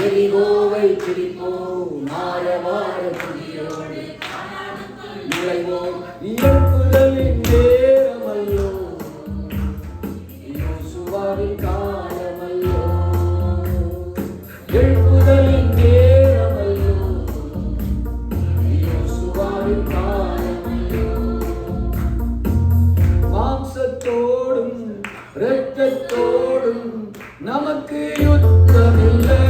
எரிகோவை பிடிப்போம், மாறவார துதியோடு நுழைவோம். எழுப்புதலின் நேரமல்லோ, யோசுவாவின் காலமல்லோ. எழுப்புதலின் நேரமல்லோ, யோசுவாவின் காலமல்லோ. மாம்சத்தோடும் இரத்தத்தோடும் நமக்கு யுத்தமில்லை.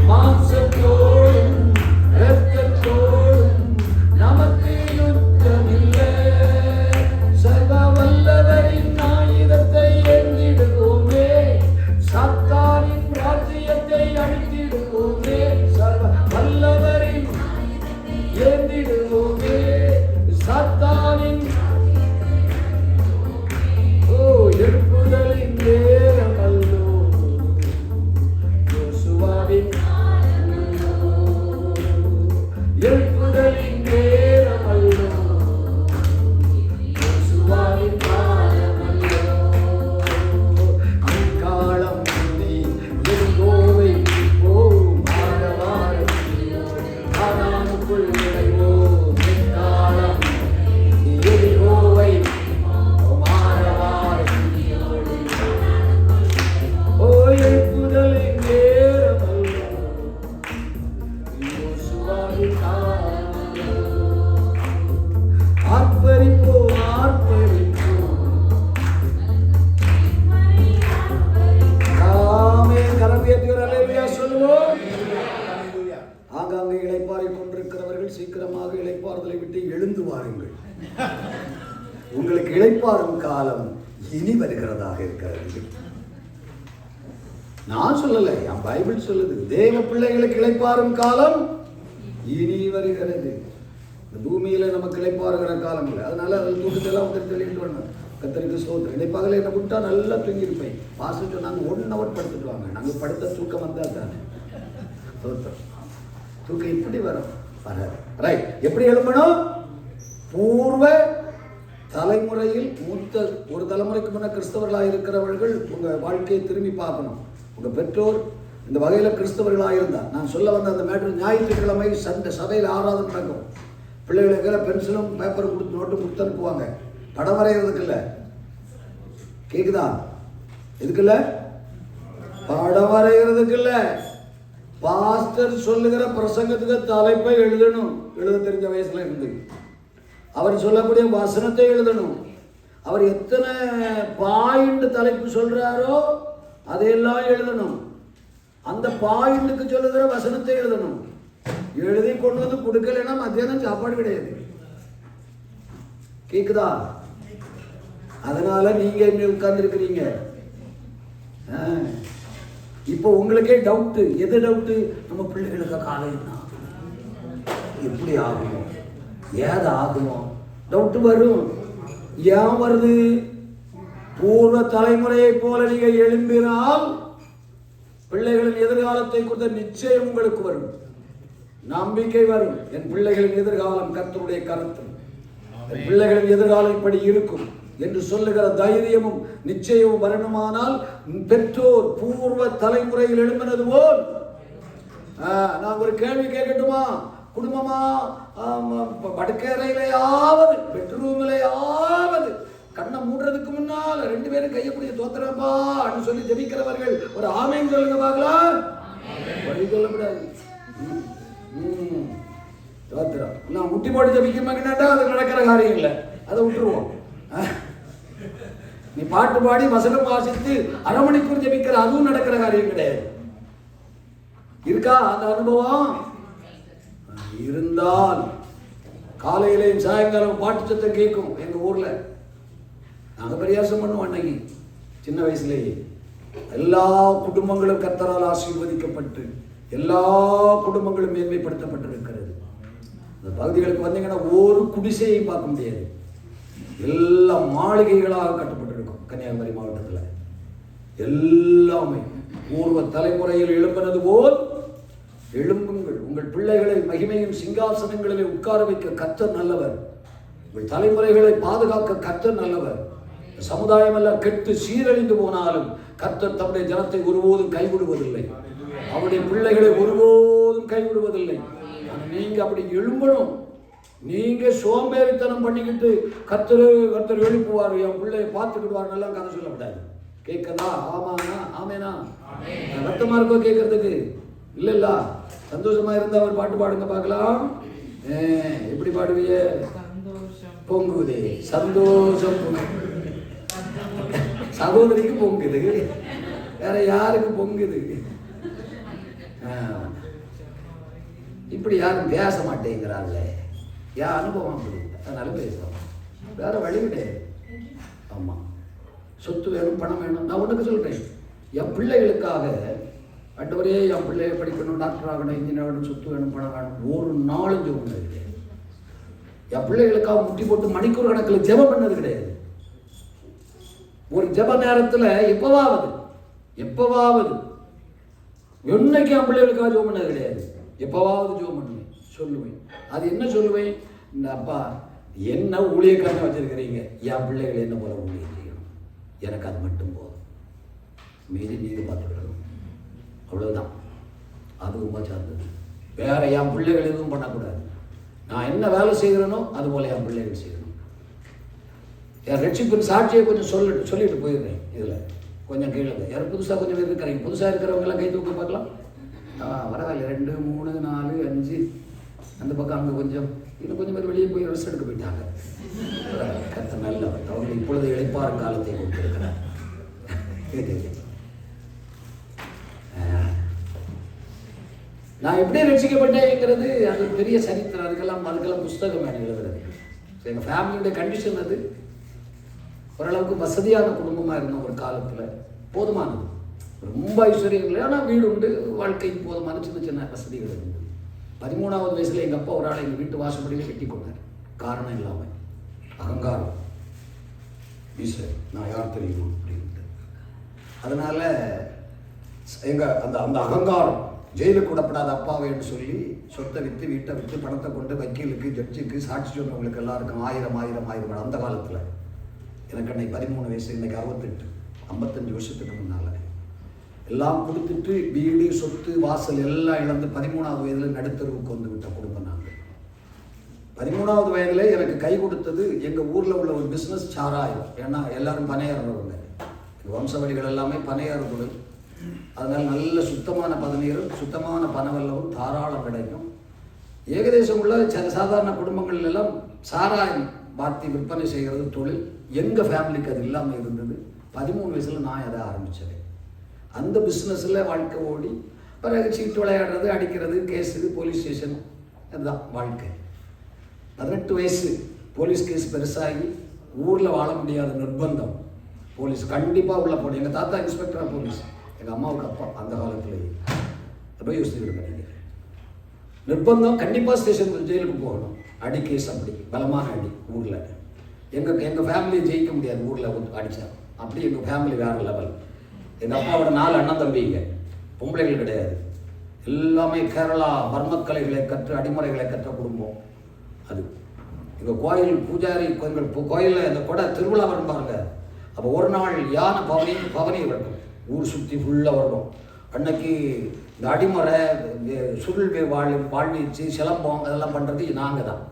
மாம்சத்தோடும் இரத்தத்தோடும் நமக்கு யுத்தமில்லை. சர்வ வல்லவரின் ஆயுதத்தை ஏந்திடுவோமே, சாத்தானின் ராஜ்யத்தை அழித்திடுவோமே. சர்வ வல்லவரின் ஏந்திடுவோமே, சாத்தானின் எழுப்புதலின் நேரமல்லோ, யோசுவாவின் எழுப்புதலின் நேரமல்லோ, யோசுவாவின் காலமல்லோ. அக்காலம் நீ எரிகோவை பிடிப்போம், மாறவார கானானுக்குள் நுழைவோம். அக்காலம் நீ எரிகோவை எழுப்புதலின் நேரமல்லோ, யோசுவாவின் காலமல்லோ. ஆர்ப்பரிப்போம், ஆர்ப்பரிப்போம். ஆமென். கரம் உயர்த்தி ஒரு அல்லேலூயா சொல்லுவோம். ஆங்காங்கே இளைப்பாறிக் கொண்டிருக்கிறவர்கள் சீக்கிரமாக இளைப்பாறுதலை விட்டு எழுந்து வாருங்கள். உங்களுக்கு இளைப்பாறும் காலம் இனி வருகிறதாக இருக்கிறது. நான் சொல்லலை, என் பைபிள் சொல்லுது. தேவ பிள்ளைகளுக்கு இளைப்பாறும் காலம் இனி வருகிறது. இந்த பூமியில நமக்கு இளைப்பாறுகிற காலம் இல்லை. அதனால அதில் தூக்கத்தெல்லாம் வந்து தெளிவிட்டு வரணும். கத்தருக்கு ஸ்தோத்திரம். இடைப்பகல என்ன விட்டா நல்லா தூங்கிருப்பேன். பாசிட்டு நாங்கள் 1 hour படுத்துட்டு வாங்க. நாங்கள் படுத்த தூக்கம் வந்தா தானே ஸ்தோத்திரம். தூக்கம் இப்படி வரும் வராது. ரைட். எப்படி எழுப்பணும்? பூர்வ தலைமுறையில் மூத்த ஒரு தலைமுறைக்கு முன்ன கிறிஸ்தவர்களாக இருக்கிறவர்கள் உங்க வாழ்க்கையை திரும்பி பார்க்கணும். உங்க பெற்றோர் இந்த வகையில கிறிஸ்தவர்களாக இருந்தா, நான் சொல்ல வந்த அந்த மேட்டர், ஞாயிற்றுக்கிழமை சபையில் ஆராதனை நடக்கும். பிள்ளைகளுக்கு பென்சிலும் பேப்பர் கொடுத்து நோட்டு கொடுத்து அனுப்புவாங்க. படம் வரைகிறதுக்கு இல்லை. கேக்குதா? எதுக்கு இல்லை? படம் வரைகிறதுக்கு இல்லை. பாஸ்டர் சொல்லுகிற பிரசங்கத்துக்கு தலைப்பை எழுதணும். எழுத தெரிஞ்ச வயசுல இருந்து அவர் சொல்லக்கூடிய வசனத்தை எழுதணும். அவர் எத்தனை பாயிண்ட் தலைப்பு சொல்றாரோ அதையெல்லாம் எழுதணும். அந்த பாயிண்ட்டுக்கு சொல்லுகிற வசனத்தை எழுதணும். எழுதி கொண்டு வந்து கொடுக்கலைன்னா மத்தியானம் சாப்பாடு கிடையாது. கேக்குதா? அதனால நீங்க இங்க உட்கார்ந்து இருக்கிறீங்க. இப்போ உங்களுக்கே டவுட்டு. எது டவுட்டு? நம்ம பிள்ளைகளுக்கு காலைன்னா எப்படி ஆகுமோ, ஏது ஆகுமோ டவுட்டு வரும். ஏன் வருது? பூர்வ தலைமுறையை போல நீங்க எழும்பினால் பிள்ளைகளின் எதிர்காலத்தை குறித்த நிச்சயம் உங்களுக்கு வரும். நம்பிக்கை வரும். என் பிள்ளைகளின் எதிர்காலம் கர்த்தருடைய கரத்தில், என் பிள்ளைகளின் எதிர்காலம் இப்படி இருக்கும் என்று சொல்லுகிற தைரியமும் நிச்சயமும் வரணுமானால் பெற்றோர் பூர்வ தலைமுறையில் எழும்பினது போல். நான் ஒரு கேள்வி கேட்கட்டுமா? குடும்பமா படுக்கறையிலையாவது பெட்ரூமிலையாவது கண்ணை மூடுறதுக்கு முன்னால் 2 பேரும் கையப்படிய தோத்துறப்பா அப்படின்னு சொல்லி ஜெபிக்கிறவர்கள் ஒரு ஆமேன் சொல்லுங்க பார்க்கலாம். வழி சொல்லக்கூடாது. தோத்திரம் நான் முட்டி போட்டு ஜெபிக்கமாக்கினாட்டா அது நடக்கிற காரியம் இல்லை. அதை விட்டுருவோம். நீ பாட்டு பாடி வசனம் வாசித்து 1/2 மணிக்கூர் ஜெபிக்கிற அதுவும் நடக்கிற காரியம் கிடையாது. இருக்கா அந்த அனுபவம்? இருந்தால் காலையிலையும் சாயங்காலம் பாட்டு சத்தம் கேட்கும். எங்க ஊர்ல நாங்க பரியாசம் பண்ணுவோம். அன்னைக்கு சின்ன வயசுலேயே எல்லா குடும்பங்களும் கர்த்தரால் ஆசீர்வதிக்கப்பட்டு எல்லா குடும்பங்களும் மேன்மைப்படுத்தப்பட்டிருக்கிறது. இந்த பகுதிகளுக்கு வந்தீங்கன்னா ஒரு குடிசையை பார்க்க முடியாது. எல்லா மாளிகைகளாக கட்டப்பட்டிருக்கும். கன்னியாகுமரி மாவட்டத்தில் எல்லாமே பூர்வ தலைமுறையில் எழும்பினது போல் எழும்புங்கள். உங்கள் பிள்ளைகளை மகிமையின் சிங்காசனங்களிலே உட்கார வைக்க கர்த்தர் நல்லவர். உங்கள் தலைமுறைகளை பாதுகாக்க கர்த்தர் நல்லவர். சமுதாயம் எல்லாம் கெட்டு சீரழிந்து போனாலும் கர்த்தர் தம்முடைய ஜனத்தை ஒருபோதும் கைவிடுவதில்லை. அவருடைய பிள்ளைகளை ஒருபோதும் கைவிடுவதில்லை. நீங்க அப்படி எழும்பணும். நீங்க சோம்பேறித்தனம் பண்ணிக்கிட்டு கர்த்தர் எழுப்புவார், என் பிள்ளைய பார்த்துக்கிடுவார் எல்லாம் கதை சொல்லக்கூடாது. கேட்கதா? ஆமாண்ணா, ஆமேனா? வருத்தமா இருக்கோ கேட்கறதுக்கு? இல்ல சந்தோஷமா இருந்தா அவர் பாட்டு பாடுங்க பார்க்கலாம். எப்படி பாடுவீங்க? பொங்குதே சந்தோஷம். சகோதரிக்கு பொங்குது, வேற யாருக்கு பொங்குது? இப்படி யாரும் பேச மாட்டேங்கிறாங்க. யார் அனுபவம் அப்படி, அதனால பேசுறோம். வேற வழி கிடையாது. ஆமா, சொத்து வேணும், பணம் வேணும். நான் ஒன்றுக்கு சொல்றேன், என் பிள்ளைகளுக்காக ஆண்டவரே என் பிள்ளைய படிக்கணும், டாக்டர் ஆகணும், இன்ஜினியர் ஆகணும், சொத்து வேணும், பணம் வேணும், ஒரு நாளும் ஜெபம் பண்ணது கிடையாது. என் பிள்ளைகளுக்காக முட்டி போட்டு மணிக்கூர் கணக்கில் ஜெபம் பண்ணது கிடையாது. ஒரு ஜெப நேரத்தில் எப்பவாவது என்னைக்கு என் பிள்ளைகளுக்காக ஜெபம் பண்ணது கிடையாது. எப்பவாவது ஜெபம் பண்ணுவேன், சொல்லுவேன். அது என்ன சொல்லுவேன்? இந்த அப்பா என்ன ஊழியக்காரனை வச்சிருக்கிறீங்க, என் பிள்ளைகள் என்ன போல ஊழியம் செய்யணும், எனக்கு அது மட்டும் போதும், மீறி நீங்கள் பார்த்துக்கிடணும், அவ்வளவுதான். அது ரொம்ப சார்ந்தது. வேற என் பிள்ளைகள் எதுவும் பண்ணக்கூடாது. நான் என்ன வேலை செய்கிறேனோ அது போல என் பிள்ளைகள் செய்யணும். என் ரட்சிப்பின் சாட்சியை கொஞ்சம் சொல்லிட்டு போயிடுறேன். இதில் கொஞ்சம் கீழே யாரும் புதுசாக கொஞ்சம் பேர் இருக்கிறீங்க. புதுசாக இருக்கிறவங்க எல்லாம் கை தூக்க பார்க்கலாம். பரவாயில்ல, 2, 3, 4, 5 அந்த பக்கம் அங்கே கொஞ்சம், இன்னும் கொஞ்சம் பேர் வெளியே போய் ரெஸ்ட் எடுக்க போயிட்டாங்க. கர்த்தர் நல்லவர், அவங்க இப்பொழுது இளைப்பாறும் காலத்தை கொடுத்திருக்கிறார். நான் எப்படி ரட்சிக்கப்பட்டேங்கிறது அது பெரிய சரித்திரம். அதுக்கெல்லாம் புஸ்தகம் வேணும் எழுதுறது. எங்கள் ஃபேமிலியுடைய கண்டிஷன் அது. ஓரளவுக்கு வசதியான குடும்பமாக இருந்தோம் ஒரு காலத்தில், போதுமானது. ரொம்ப ஐஸ்வர்யம் இல்லை, ஆனால் வீடு உண்டு, வாழ்க்கைக்கு போதுமான சின்ன சின்ன வசதிகள் உண்டு. 13வது வயசில் எங்கள் அப்பா ஒரு ஆளை எங்கள் வீட்டு வாசப்படியில் வெட்டி கொண்டார். காரணம் இல்லாமல், அகங்காரம். ஈஸ்வர் நான் யார் தெரியுமா அப்படின்ட்டு. அதனால் எங்கள் அந்த அகங்காரம், ஜெயிலுக்கு விடப்படாத அப்பாவை என்று சொல்லி சொத்தை விற்று, வீட்டை விற்று, பணத்தை கொண்டு வக்கீலுக்கு, ஜட்ஜுக்கு, சாட்சி சொன்னவங்களுக்கு எல்லாருக்கும் 1000 அந்த காலத்தில். எனக்கு அன்னைக்கு 13 வயசு, இன்னைக்கு 68, 55 வருஷத்துக்கு முன்னால் எல்லாம் கொடுத்துட்டு வீடு, சொத்து, வாசல் எல்லாம் இழந்து 13வது வயதில் நடுத்தருவுக்கு வந்து விட்ட குடும்பம் நாங்கள். 13வது வயதில் எனக்கு கை கொடுத்தது எங்கள் ஊரில் உள்ள ஒரு பிஸ்னஸ், சாராயம். ஏன்னா எல்லாரும் பனையாறுறவங்க, எங்கள் வம்சவழிகள் எல்லாமே பனையாறு தொழில். அதனால் நல்ல சுத்தமான பதநீரும் சுத்தமான பனவெல்லமும் தாராளம் கிடைக்கும். ஏகதேசம் உள்ள சாதாரண குடும்பங்கள் எல்லாம் சாராயம் பாத்தி விற்பனை செய்கிறது தொழில். எங்கள் ஃபேமிலிக்கு அது இல்லாமல் இருந்தது. 13 வயசில் நான் அதை ஆரம்பித்தேன். அந்த பிஸ்னஸில் வாழ்க்கை ஓடி, பிறகு சீட்டு விளையாடுறது, அடிக்கிறது, கேஸு, போலீஸ் ஸ்டேஷன், அதுதான் வாழ்க்கை. 18 வயசு போலீஸ் கேஸ் பெருசாகி ஊரில் வாழ முடியாத நிர்பந்தம். போலீஸ் கண்டிப்பாக உள்ள போகணும். எங்கள் தாத்தா இன்ஸ்பெக்டராக போலீஸ், எங்கள் அம்மாவுக்கு அப்பா அந்த காலத்துலேயே. போய் யோசிச்சுக்கிட்டு நீங்கள் நிர்பந்தம், கண்டிப்பாக ஸ்டேஷனுக்கு ஜெயிலுக்கு போகணும். அடி கேஸ், அப்படி பலமான அடி ஊரில். எங்கள் ஃபேமிலியை ஜெயிக்க முடியாது ஊரில் அடித்தா. அப்படி எங்கள் ஃபேமிலி வேறு லெவல். எங்கள் அப்பாவோட 4 அண்ணன் தம்பிங்க, பொம்பளைகள் கிடையாது. எல்லாமே கேரளா மர்மக்கலைகளை கற்று, அடிமுறைகளை கற்ற குடும்பம் அது. எங்கள் கோயில் பூஜாரி, எங்கள் கோயிலில் இந்த கொடை திருவிழா வரும் பாருங்க. அப்போ ஒரு நாள் யானை பவனி இருக்கும், ஊர் சுற்றி ஃபுல்லாக வரும். அன்னைக்கு இந்த அடிமுறை, சுருள் வாழ்வீச்சு, சிலம்பம் அதெல்லாம் பண்ணுறது நாங்கள் தான்.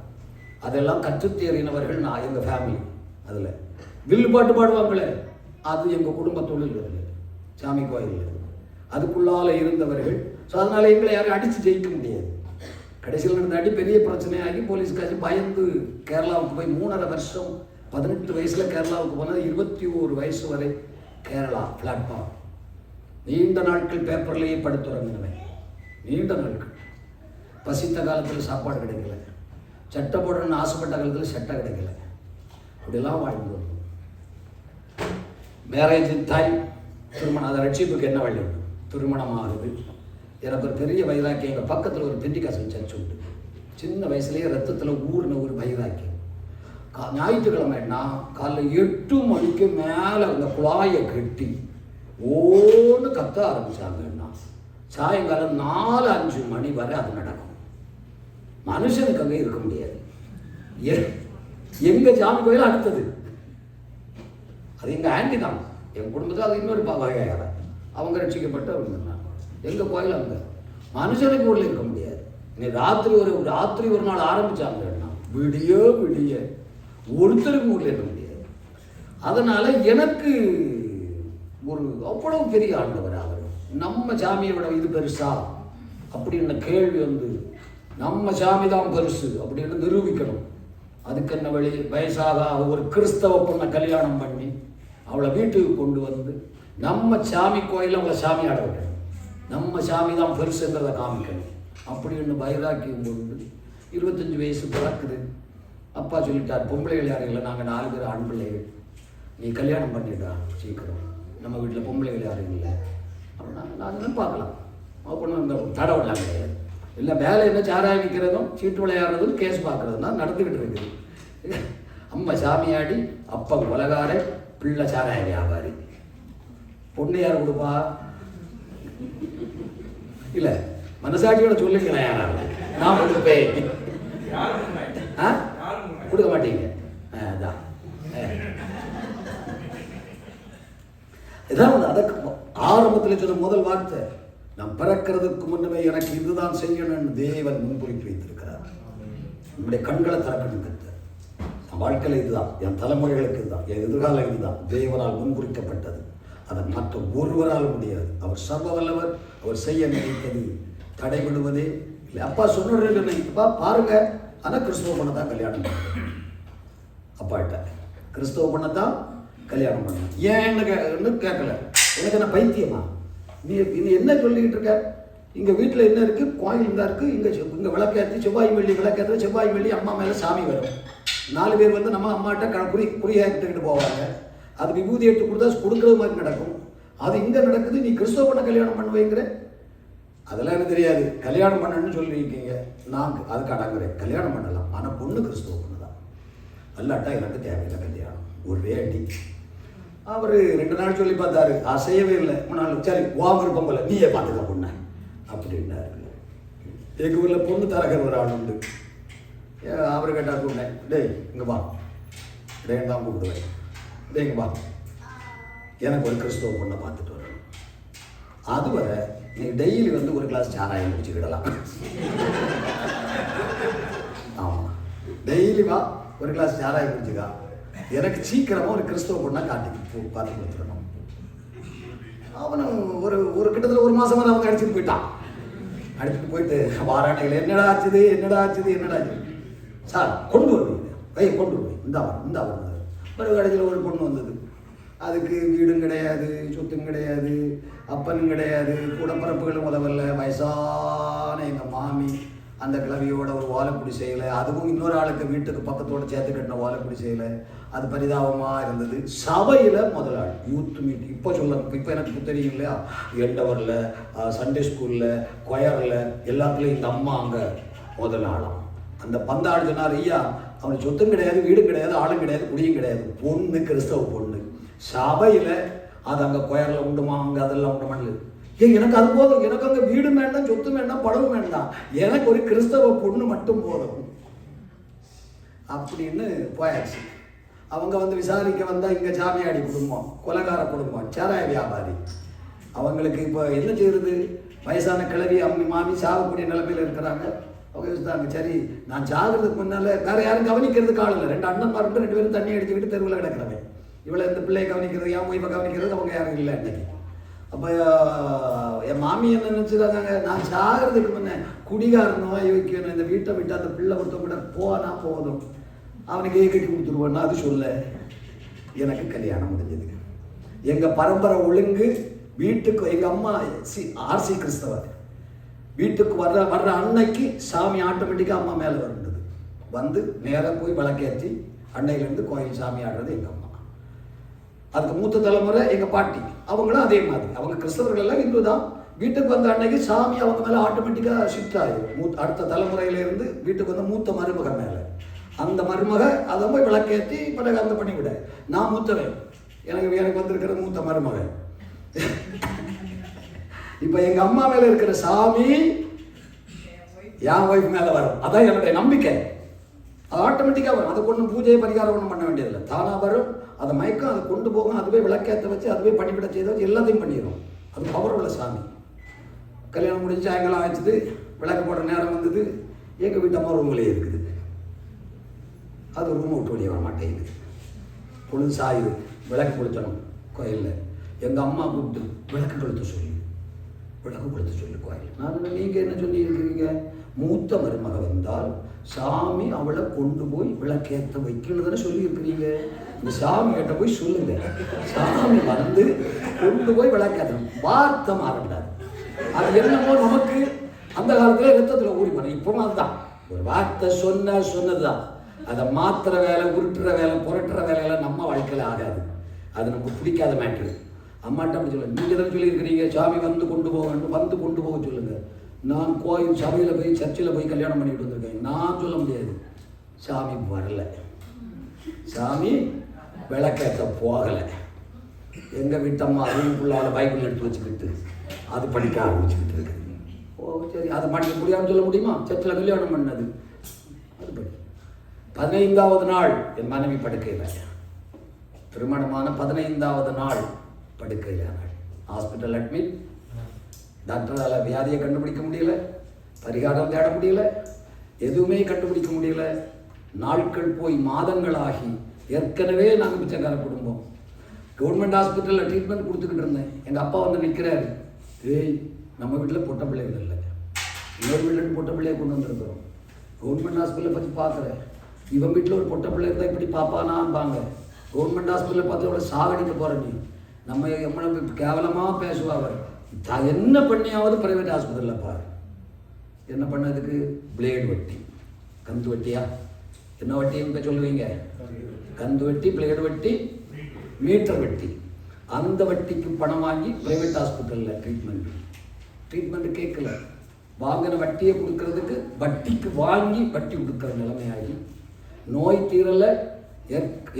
அதெல்லாம் கற்றுத்தேறினவர்கள் நான், எங்கள் ஃபேமிலி. அதில் வில்லு பாட்டு பாடுவாங்களே, அது எங்கள் குடும்ப தொழில் வருது, சாமி கோயிலில். அதுக்குள்ளால் இருந்தவர்கள். ஸோ அதனால் எங்களை யாரும் அடித்து ஜெயிக்க முடியாது. கடைசியில் நடந்த அடி பெரிய பிரச்சனையாகி போலீஸ்காச்சு பயந்து கேரளாவுக்கு போய் 3.5 வருஷம், 18 வயசில் கேரளாவுக்கு போனது. 21 வயசு வரை கேரளா பிளாட்ஃபார்ம். நீண்ட நாட்கள் பேப்பர்லேயே படுத்துறங்கினவன். நீண்ட நாட்கள். பசித்த காலத்தில் சாப்பாடு கிடைக்கல, சட்டை போடணும்னு ஆசைப்பட்ட காலத்தில் சட்டை கிடைக்கல. அப்படிலாம் வாழ்ந்து வந்தோம். மேரேஜ் டைம், திருமணம், அதை ரட்சிப்புக்கு என்ன வழி? திருமணம் ஆகுது. எனக்கு ஒரு பெரிய வைராக்கியம். எங்கள் பக்கத்தில் ஒரு பெண்டிகாசல் சர்ச் உண்டு. சின்ன வயசுலேயே ரத்தத்தில் ஊர்ன ஒரு வைராக்கியம். ஞாயிற்றுக்கிழமைன்னா காலைல 8 மணிக்கு மேலே அந்த குழாயை கட்டி ஓன்னு கத்த ஆரம்பித்தாங்கன்னா சாயங்காலம் 4-5 மணி வரை அது நடக்கும். மனுஷனுக்கு அங்கே இருக்க முடியாது. எங்கள் சாமி கோயில் அடுத்தது. அது எங்கள் ஆண்டி தான். என் குடும்பத்தில் அது இன்னொரு வகையாக அவங்க ரட்சிக்கப்பட்டு அவங்க இருந்தாங்க. எங்கள் கோயில் அங்கே மனுஷனுக்கு ஊரில் இருக்க முடியாது. இன்னைக்கு ராத்திரி ஒரு நாள் ஆரம்பித்தாங்கன்னா விடிய ஒருத்தருக்கு ஊரில் இருக்க முடியாது. அதனால் எனக்கு ஒரு அவ்வளவு பெரிய ஆண்டவர் அவர். நம்ம சாமியை விட இது பெருசா அப்படின்னு கேள்வி நம்ம சாமி தான் பெருசு அப்படின்னு நிரூபிக்கணும். அதுக்கு என்ன வழி? வயசாக ஒரு கிறிஸ்தவ பொண்ணை கல்யாணம் பண்ணி அவளை வீட்டுக்கு கொண்டு வந்து நம்ம சாமி கோயிலில் அவளை சாமி ஆட வைக்கணும். நம்ம சாமி தான் பெருசுன்றதை காமிக்கணும் அப்படின்னு வைராக்கியம் கொண்டு 25 வயசு பிறக்குது. அப்பா சொல்லிட்டார், பொம்பளைகள் யாரும் இல்லை, நாங்கள் 4 பேர் ஆண் பிள்ளைகள், நீ கல்யாணம் பண்ணிட்டா சீக்கிரம், நம்ம வீட்டில் பொம்பளைகள் யாரும் இல்லை அப்படின்னா நான் பார்க்கலாம். அப்படின்னு இந்த தடை விடலாம் கிடையாது. இல்லை வேலை என்ன சாராயம் விற்கிறதும் சீட்டு விளையாடுறதும் கேஸ் பார்க்குறதும் தான் நடந்துக்கிட்டு இருக்குது. அம்மா சாமியாடி, அப்பா கொலகார, பிள்ளை சாராய வியாபாரி. பொண்ணு யார் கொடுப்பா? இல்லை மனசாட்சியோட சொல்லுங்களேன், யாரால நான் கொடுப்பேன். கொடுக்க மாட்டீங்க. அதான் இதான் அதற்கு ஆரம்பத்தில் சொன்ன முதல் வார்த்தை, நான் பிறக்கிறதுக்கு முன்னமே எனக்கு இதுதான் செய்யணும்னு தேவன் முன்குறித்து வைத்திருக்கிறார். நம்முடைய கண்களை திறக்கணும் கத்த. என் வாழ்க்கையில் இதுதான், என் தலைமுறைகளுக்கு இதுதான், என் எதிர்காலம் இதுதான் தேவனால் முன்குறிக்கப்பட்டது. அதை மற்ற ஒருவரால் முடியாது. அவர் சர்வ வல்லவர். அவர் செய்ய நினைத்தது தடைபடுவதே இல்லை. அப்பா சொன்னப்பா பாருங்க, ஆனால் கிறிஸ்தவ பண்ண தான் கல்யாணம் பண்ண. அப்பாட்ட கிறிஸ்தவ பண்ண தான் கல்யாணம் பண்ண. ஏன்னு கேட்கல. எனக்கு என்ன பைத்தியமா? நீ என்ன சொல்லிக்கிட்டு இருக்க? இங்கே வீட்டில் என்ன இருக்குது? கோயில் தான் இருக்குது. இங்கே விளக்கேற்றி செவ்வாய் வெள்ளி விளக்கேற்ற செவ்வாய் வெள்ளி அம்மா மேலே சாமி வரும். 4 பேர் வந்து நம்ம அம்மாட்ட குறியாக்கிட்டுக்கிட்டு போவாங்க. அது விபூதி எடுத்து கொடுத்தா கொடுக்குறது மாதிரி நடக்கும். அது இங்கே நடக்குது. நீ கிறிஸ்தவ பண்ண கல்யாணம் பண்ணுவேங்கிற? அதெல்லாம் எனக்கு தெரியாது. கல்யாணம் பண்ணணும்னு சொல்லியிருக்கீங்க, நான் அதுக்கு அடங்குறேன். கல்யாணம் பண்ணலாம், ஆனால் பொண்ணு கிறிஸ்தவ பொண்ணு தான். அல்லாட்டா எனக்கு தேவையில்லை கல்யாணம். ஒரே அடி. அவர் 2 நாள் சொல்லி பார்த்தாரு, அசையவே இல்லை. 3 நாள் சரி வா விருப்பம் போல நீயே பார்த்துக்க பொண்ணை அப்படின்னாரு. எங்கள் ஊரில் பொண்ணு தரகர் ஒரு ஆள் உண்டு. அவர் கேட்டார் பொண்ணை, டேய் இங்கே வா, டேன் தான் கூப்பிடுவேன், டே இங்கே வா, எனக்கு ஒரு கிறிஸ்தவ பொண்ணை பார்த்துட்டு வரணும். அதுவரை நீ டெய்லி வந்து ஒரு கிளாஸ் சாராயம் குடிச்சுக்கிடலாம். ஆமாம், டெய்லி வா ஒரு கிளாஸ் சாராயம் குடிச்சுக்கா, எனக்கு சீக்கிரமாக ஒரு கிறிஸ்தவ பொண்ணை பார்த்து கொடுத்துடணும். அவனும் ஒரு கிட்டத்தட்ட 1 மாதமாக அவங்க அடிச்சுட்டு போயிட்டான். அடிச்சுட்டு போயிட்டு வாராட்டைகள் என்னடா ஆச்சுது சார் கொண்டு வருவீங்க, கொண்டு வருவேன், இந்த வருது. ஒரு கடைசியில் ஒரு பொண்ணு வந்தது. அதுக்கு வீடும் கிடையாது, சொத்தும் கிடையாது, அப்பனும் கிடையாது, கூடப்பரப்புகளும் உதவல. வயசான எங்கள் மாமி அந்த கிளவியோட ஒரு ஓலைக்குடி செய்யலை. அதுவும் இன்னொரு ஆளுக்கு வீட்டுக்கு பக்கத்தோடு சேர்த்து கட்டின ஓலைக்குடி செய்யலை. அது பரிதாபமாக இருந்தது. சபையில் முதலாளி யூத் மீட், இப்போ எனக்கு தெரியும் இல்லையா, எண்டவரில், சண்டே ஸ்கூலில், கொயரில் எல்லாத்துலேயும் இந்த அம்மா அங்கே முதலாளாம். அந்த பந்தாள் சொன்னார், ஐயா அவனுக்கு சொத்தும் கிடையாது, வீடும் கிடையாது, ஆளும் கிடையாது, குடியும் கிடையாது, பொண்ணு கிறிஸ்தவ பொண்ணு. சபையில் அது அங்கே கொயரில் உண்டுமா, அங்கே அதெல்லாம் உண்டுமான்னு. எனக்கு அது போதும், எனக்கு அங்கே வீடு வேண்டாம், சொத்து வேண்டாம், படவும் வேண்டாம், எனக்கு ஒரு கிறிஸ்தவ பொண்ணு மட்டும் போதும் அப்படின்னு போயாச்சு. அவங்க வந்து விசாரிக்க வந்தால் இங்கே சாமியாடி குடும்பம், கொலகார குடும்பம், சாராய வியாபாரி. அவங்களுக்கு இப்போ என்ன செய்யறது? வயசான கிழவி மாமி சாகக்கூடிய நிலைமையில் இருக்கிறாங்க. அவங்க யோசித்தாங்க, சரி நான் சாகிறதுக்கு முன்னால் வேறு யாரும் கவனிக்கிறதுக்கு ஆள் இல்லை. 2 அண்ணன்மார் 2 பேரும் தண்ணி அடிச்சுக்கிட்டு தெருவில் கிடக்கிறாங்க. இவளை இந்த பிள்ளையை கவனிக்கிறது, என் ஒய்ஃபை கவனிக்கிறது அவங்க யாரும் இல்லை அன்னைக்கு. அப்போ என் மாமி என்ன நினச்சிருக்காங்க, நான் சாகிறதுக்கு முன்னே குடிகாரனோ யோக்கியணும், இந்த வீட்டை விட்டு அந்த பிள்ளை ஒருத்தவங்க போனா போதும், அவனுக்கு கட்டி கொடுத்துருவோன்னா அது சொல்ல. எனக்கு கல்யாணம் முடிஞ்சது. எங்கள் பரம்பரை ஒழுங்கு வீட்டுக்கு எங்கள் அம்மா ஆர்சி கிறிஸ்தவர். வீட்டுக்கு வர்ற அன்னைக்கு சாமி ஆட்டோமேட்டிக்காக அம்மா மேலே வருந்தது. வந்து நேராக போய் விளக்கேற்றி அன்னையிலேருந்து கோயில் சாமி ஆடுறது எங்கள் அம்மா. அதுக்கு மூத்த தலைமுறை எங்கள் பாட்டி, அவங்களும் அதே மாதிரி. அவங்க கிறிஸ்தவர்கள் எல்லாம் இந்து தான். வீட்டுக்கு வந்த அன்னைக்கு சாமி அவங்க மேலே ஆட்டோமேட்டிக்காக ஷிஃப்ட் ஆகிடும். அடுத்த தலைமுறையிலேருந்து வீட்டுக்கு வந்த மூத்த மருமக மேலே. அந்த மருமக அதை போய் விளக்கேற்றி பிறகு அந்த பண்ணிவிட. நான் மூத்தவன், எனக்கு வந்திருக்கிற மூத்த மருமக. இப்போ எங்கள் அம்மா மேலே இருக்கிற சாமி என் ஒய்ஃப் மேலே வரும். அதான் என்னுடைய நம்பிக்கை. அது ஆட்டோமேட்டிக்காக வரும். அதுக்கு ஒன்றும் பூஜை பரிகாரம் ஒன்றும் பண்ண வேண்டியதில்லை, தானாக வரும். அதை மயக்கம், அதை கொண்டு போகும், அதுவே விளக்கேற்ற வச்சு, அதுவே பணிவிட செய்த வச்சு எல்லாத்தையும் பண்ணிடும். அது பவர் உள்ள சாமி. கல்யாணம் முடிஞ்சு சாயங்காலம் ஆச்சுது, விளக்கு போடுற நேரம் வந்தது, எங்கள் வீட்டு அம்மா ரூம்லேயே இருக்குது. அது ரூமை விட்டு வெளியே வர மாட்டேங்குது. பொழுது சாயுது, விளக்கு கொளுத்தணும் கோயிலில். எங்கள் அம்மா கூப்பிட்டு விளக்கு கொளுத்த சொல்லி, விளக்கு கொளுத்த சொல்லி கோயில். நான் நீங்கள் என்ன சொல்லி இருக்கிறீங்க? மூத்த மருமக வந்தால் சாமி அவளை கொண்டு போய் விளக்கேற்ற வைக்கணும் தானே சொல்லியிருக்கிறீங்க. இந்த சாமி கிட்ட போய் சொல்லுங்க, சாமி வந்து கொண்டு போய் விளக்கேற்றணும். வார்த்தை மாறக்கூடாது. அது என்னமோ நமக்கு அந்த காலத்தில் ரத்தத்தில் ஊறி போனோம். இப்பவும் அதுதான், ஒரு வார்த்தை சொன்னதுதான். அதை மாத்திர வேலை, உருட்டுற வேலை, புரட்டுற வேலையெல்லாம் நம்ம வாழ்க்கையில் ஆகாது. அது நமக்கு பிடிக்காத மேட்ரு. அம்மாட்ட அப்படி சொல்லுங்க, நீங்கள் தான் சொல்லியிருக்கிறீங்க சாமி வந்து கொண்டு போகணும், வந்து கொண்டு போக சொல்லுங்கள். நான் கோயில் சபையில் போய் சர்ச்சில் போய் கல்யாணம் பண்ணிட்டு வந்திருக்கேன். நான் சொல்ல முடியாது, சாமி வரலை, சாமி விளக்கேற்ற போகலை. எங்கள் வீட்டம்மா அதுக்குள்ளால பைபிள் எடுத்து வச்சுக்கிட்டு அது படிக்க ஆரம்பிச்சுக்கிட்டு இருக்கு. ஓ சரி, அதை படிக்க முடியாதுன்னு சொல்ல முடியுமா? சர்ச்சில் கல்யாணம் பண்ணது அது படி. 15வது நாள் என் மனைவி படுக்கையில், திருமணமான 15வது நாள் படுக்கையில், ஹாஸ்பிட்டல் அட்மிட். டாக்டரால் வியாதியை கண்டுபிடிக்க முடியல, பரிகாரம் தேட முடியல, எதுவுமே கண்டுபிடிக்க முடியல. நாட்கள் போய் மாதங்களாகி, ஏற்கனவே நாங்கள் பிச்சைக்கார குடும்பம். கவர்மெண்ட் ஹாஸ்பிட்டலில் ட்ரீட்மெண்ட் கொடுத்துக்கிட்டு இருந்தேன். எங்கள் அப்பா வந்து நிற்கிறாரு, ஏய் நம்ம வீட்டில் பொட்ட பிள்ளைகள் இல்லை, இன்னொரு வீட்டில் பொட்ட பிள்ளையை கொண்டு வந்திருக்கிறோம். கவர்மெண்ட் ஹாஸ்பிட்டலை பற்றி பார்க்குறேன், இவன் வீட்டில் ஒரு பொட்ட பிள்ளை இருந்தால் இப்படி பாப்பானாம்பாங்க. கவர்மெண்ட் ஹாஸ்பிட்டலில் பார்த்து அவளை சாகடிக்க போகிற நீ, நம்மளை கேவலமாக பேசுவாங்க. என்ன பண்ணியாவது பிரைவேட் ஹாஸ்பிட்டலில் பாரு. என்ன பண்ணதுக்கு? பிளேடு வெட்டி, கந்து வெட்டியா, என்ன வெட்டின்னு இப்போ சொல்லுவீங்க? கந்து வெட்டி, பிளேடு வெட்டி, மீட்டர் வெட்டி. அந்த வட்டிக்கு பணம் வாங்கி பிரைவேட் ஹாஸ்பிட்டலில் ட்ரீட்மெண்ட் கேட்கல. வாங்கின வட்டியை கொடுக்கறதுக்கு வட்டிக்கு வாங்கி வட்டி கொடுக்குற நிலைமையாகி, நோய் தீரலை.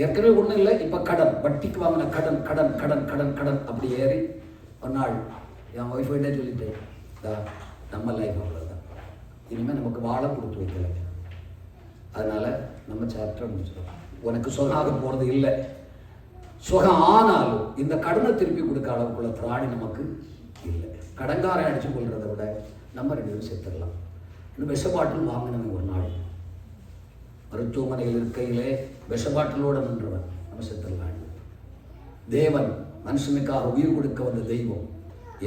ஏற்கனவே ஒன்றும் இல்லை, இப்போ கடன், வட்டிக்கு வாங்கின கடன் கடன் கடன் கடன் கடன் அப்படி ஏறி ஒரு நாள் என் ஒய்ஃபைட்டே சொல்லிட்டேன், நம்ம லைஃப் அவ்வளோதான், இனிமேல் நமக்கு வாழை கொடுத்து வைக்கல, அதனால் நம்ம சாப்டர் முடிச்சிடும். உனக்கு சொல்லாக போகிறது இல்லை. சுகம் ஆனாலும் இந்த கடனை திருப்பி கொடுக்க அளவுக்குள்ள திராணி நமக்கு இல்லை. கடங்காரை அடித்து கொள்றதை விட நம்ம 2 பேரும் செத்துடலாம். இன்னும் விஷ பாட்டில் வாங்கினவங்க ஒரு நாள் மருத்துவமனையில் இருக்கையிலே விஷ பாட்டிலோடு நின்றவன், நம்ம செத்துடலாம். தேவன் மனுஷனுக்காக உயிர் கொடுக்க வந்த தெய்வம்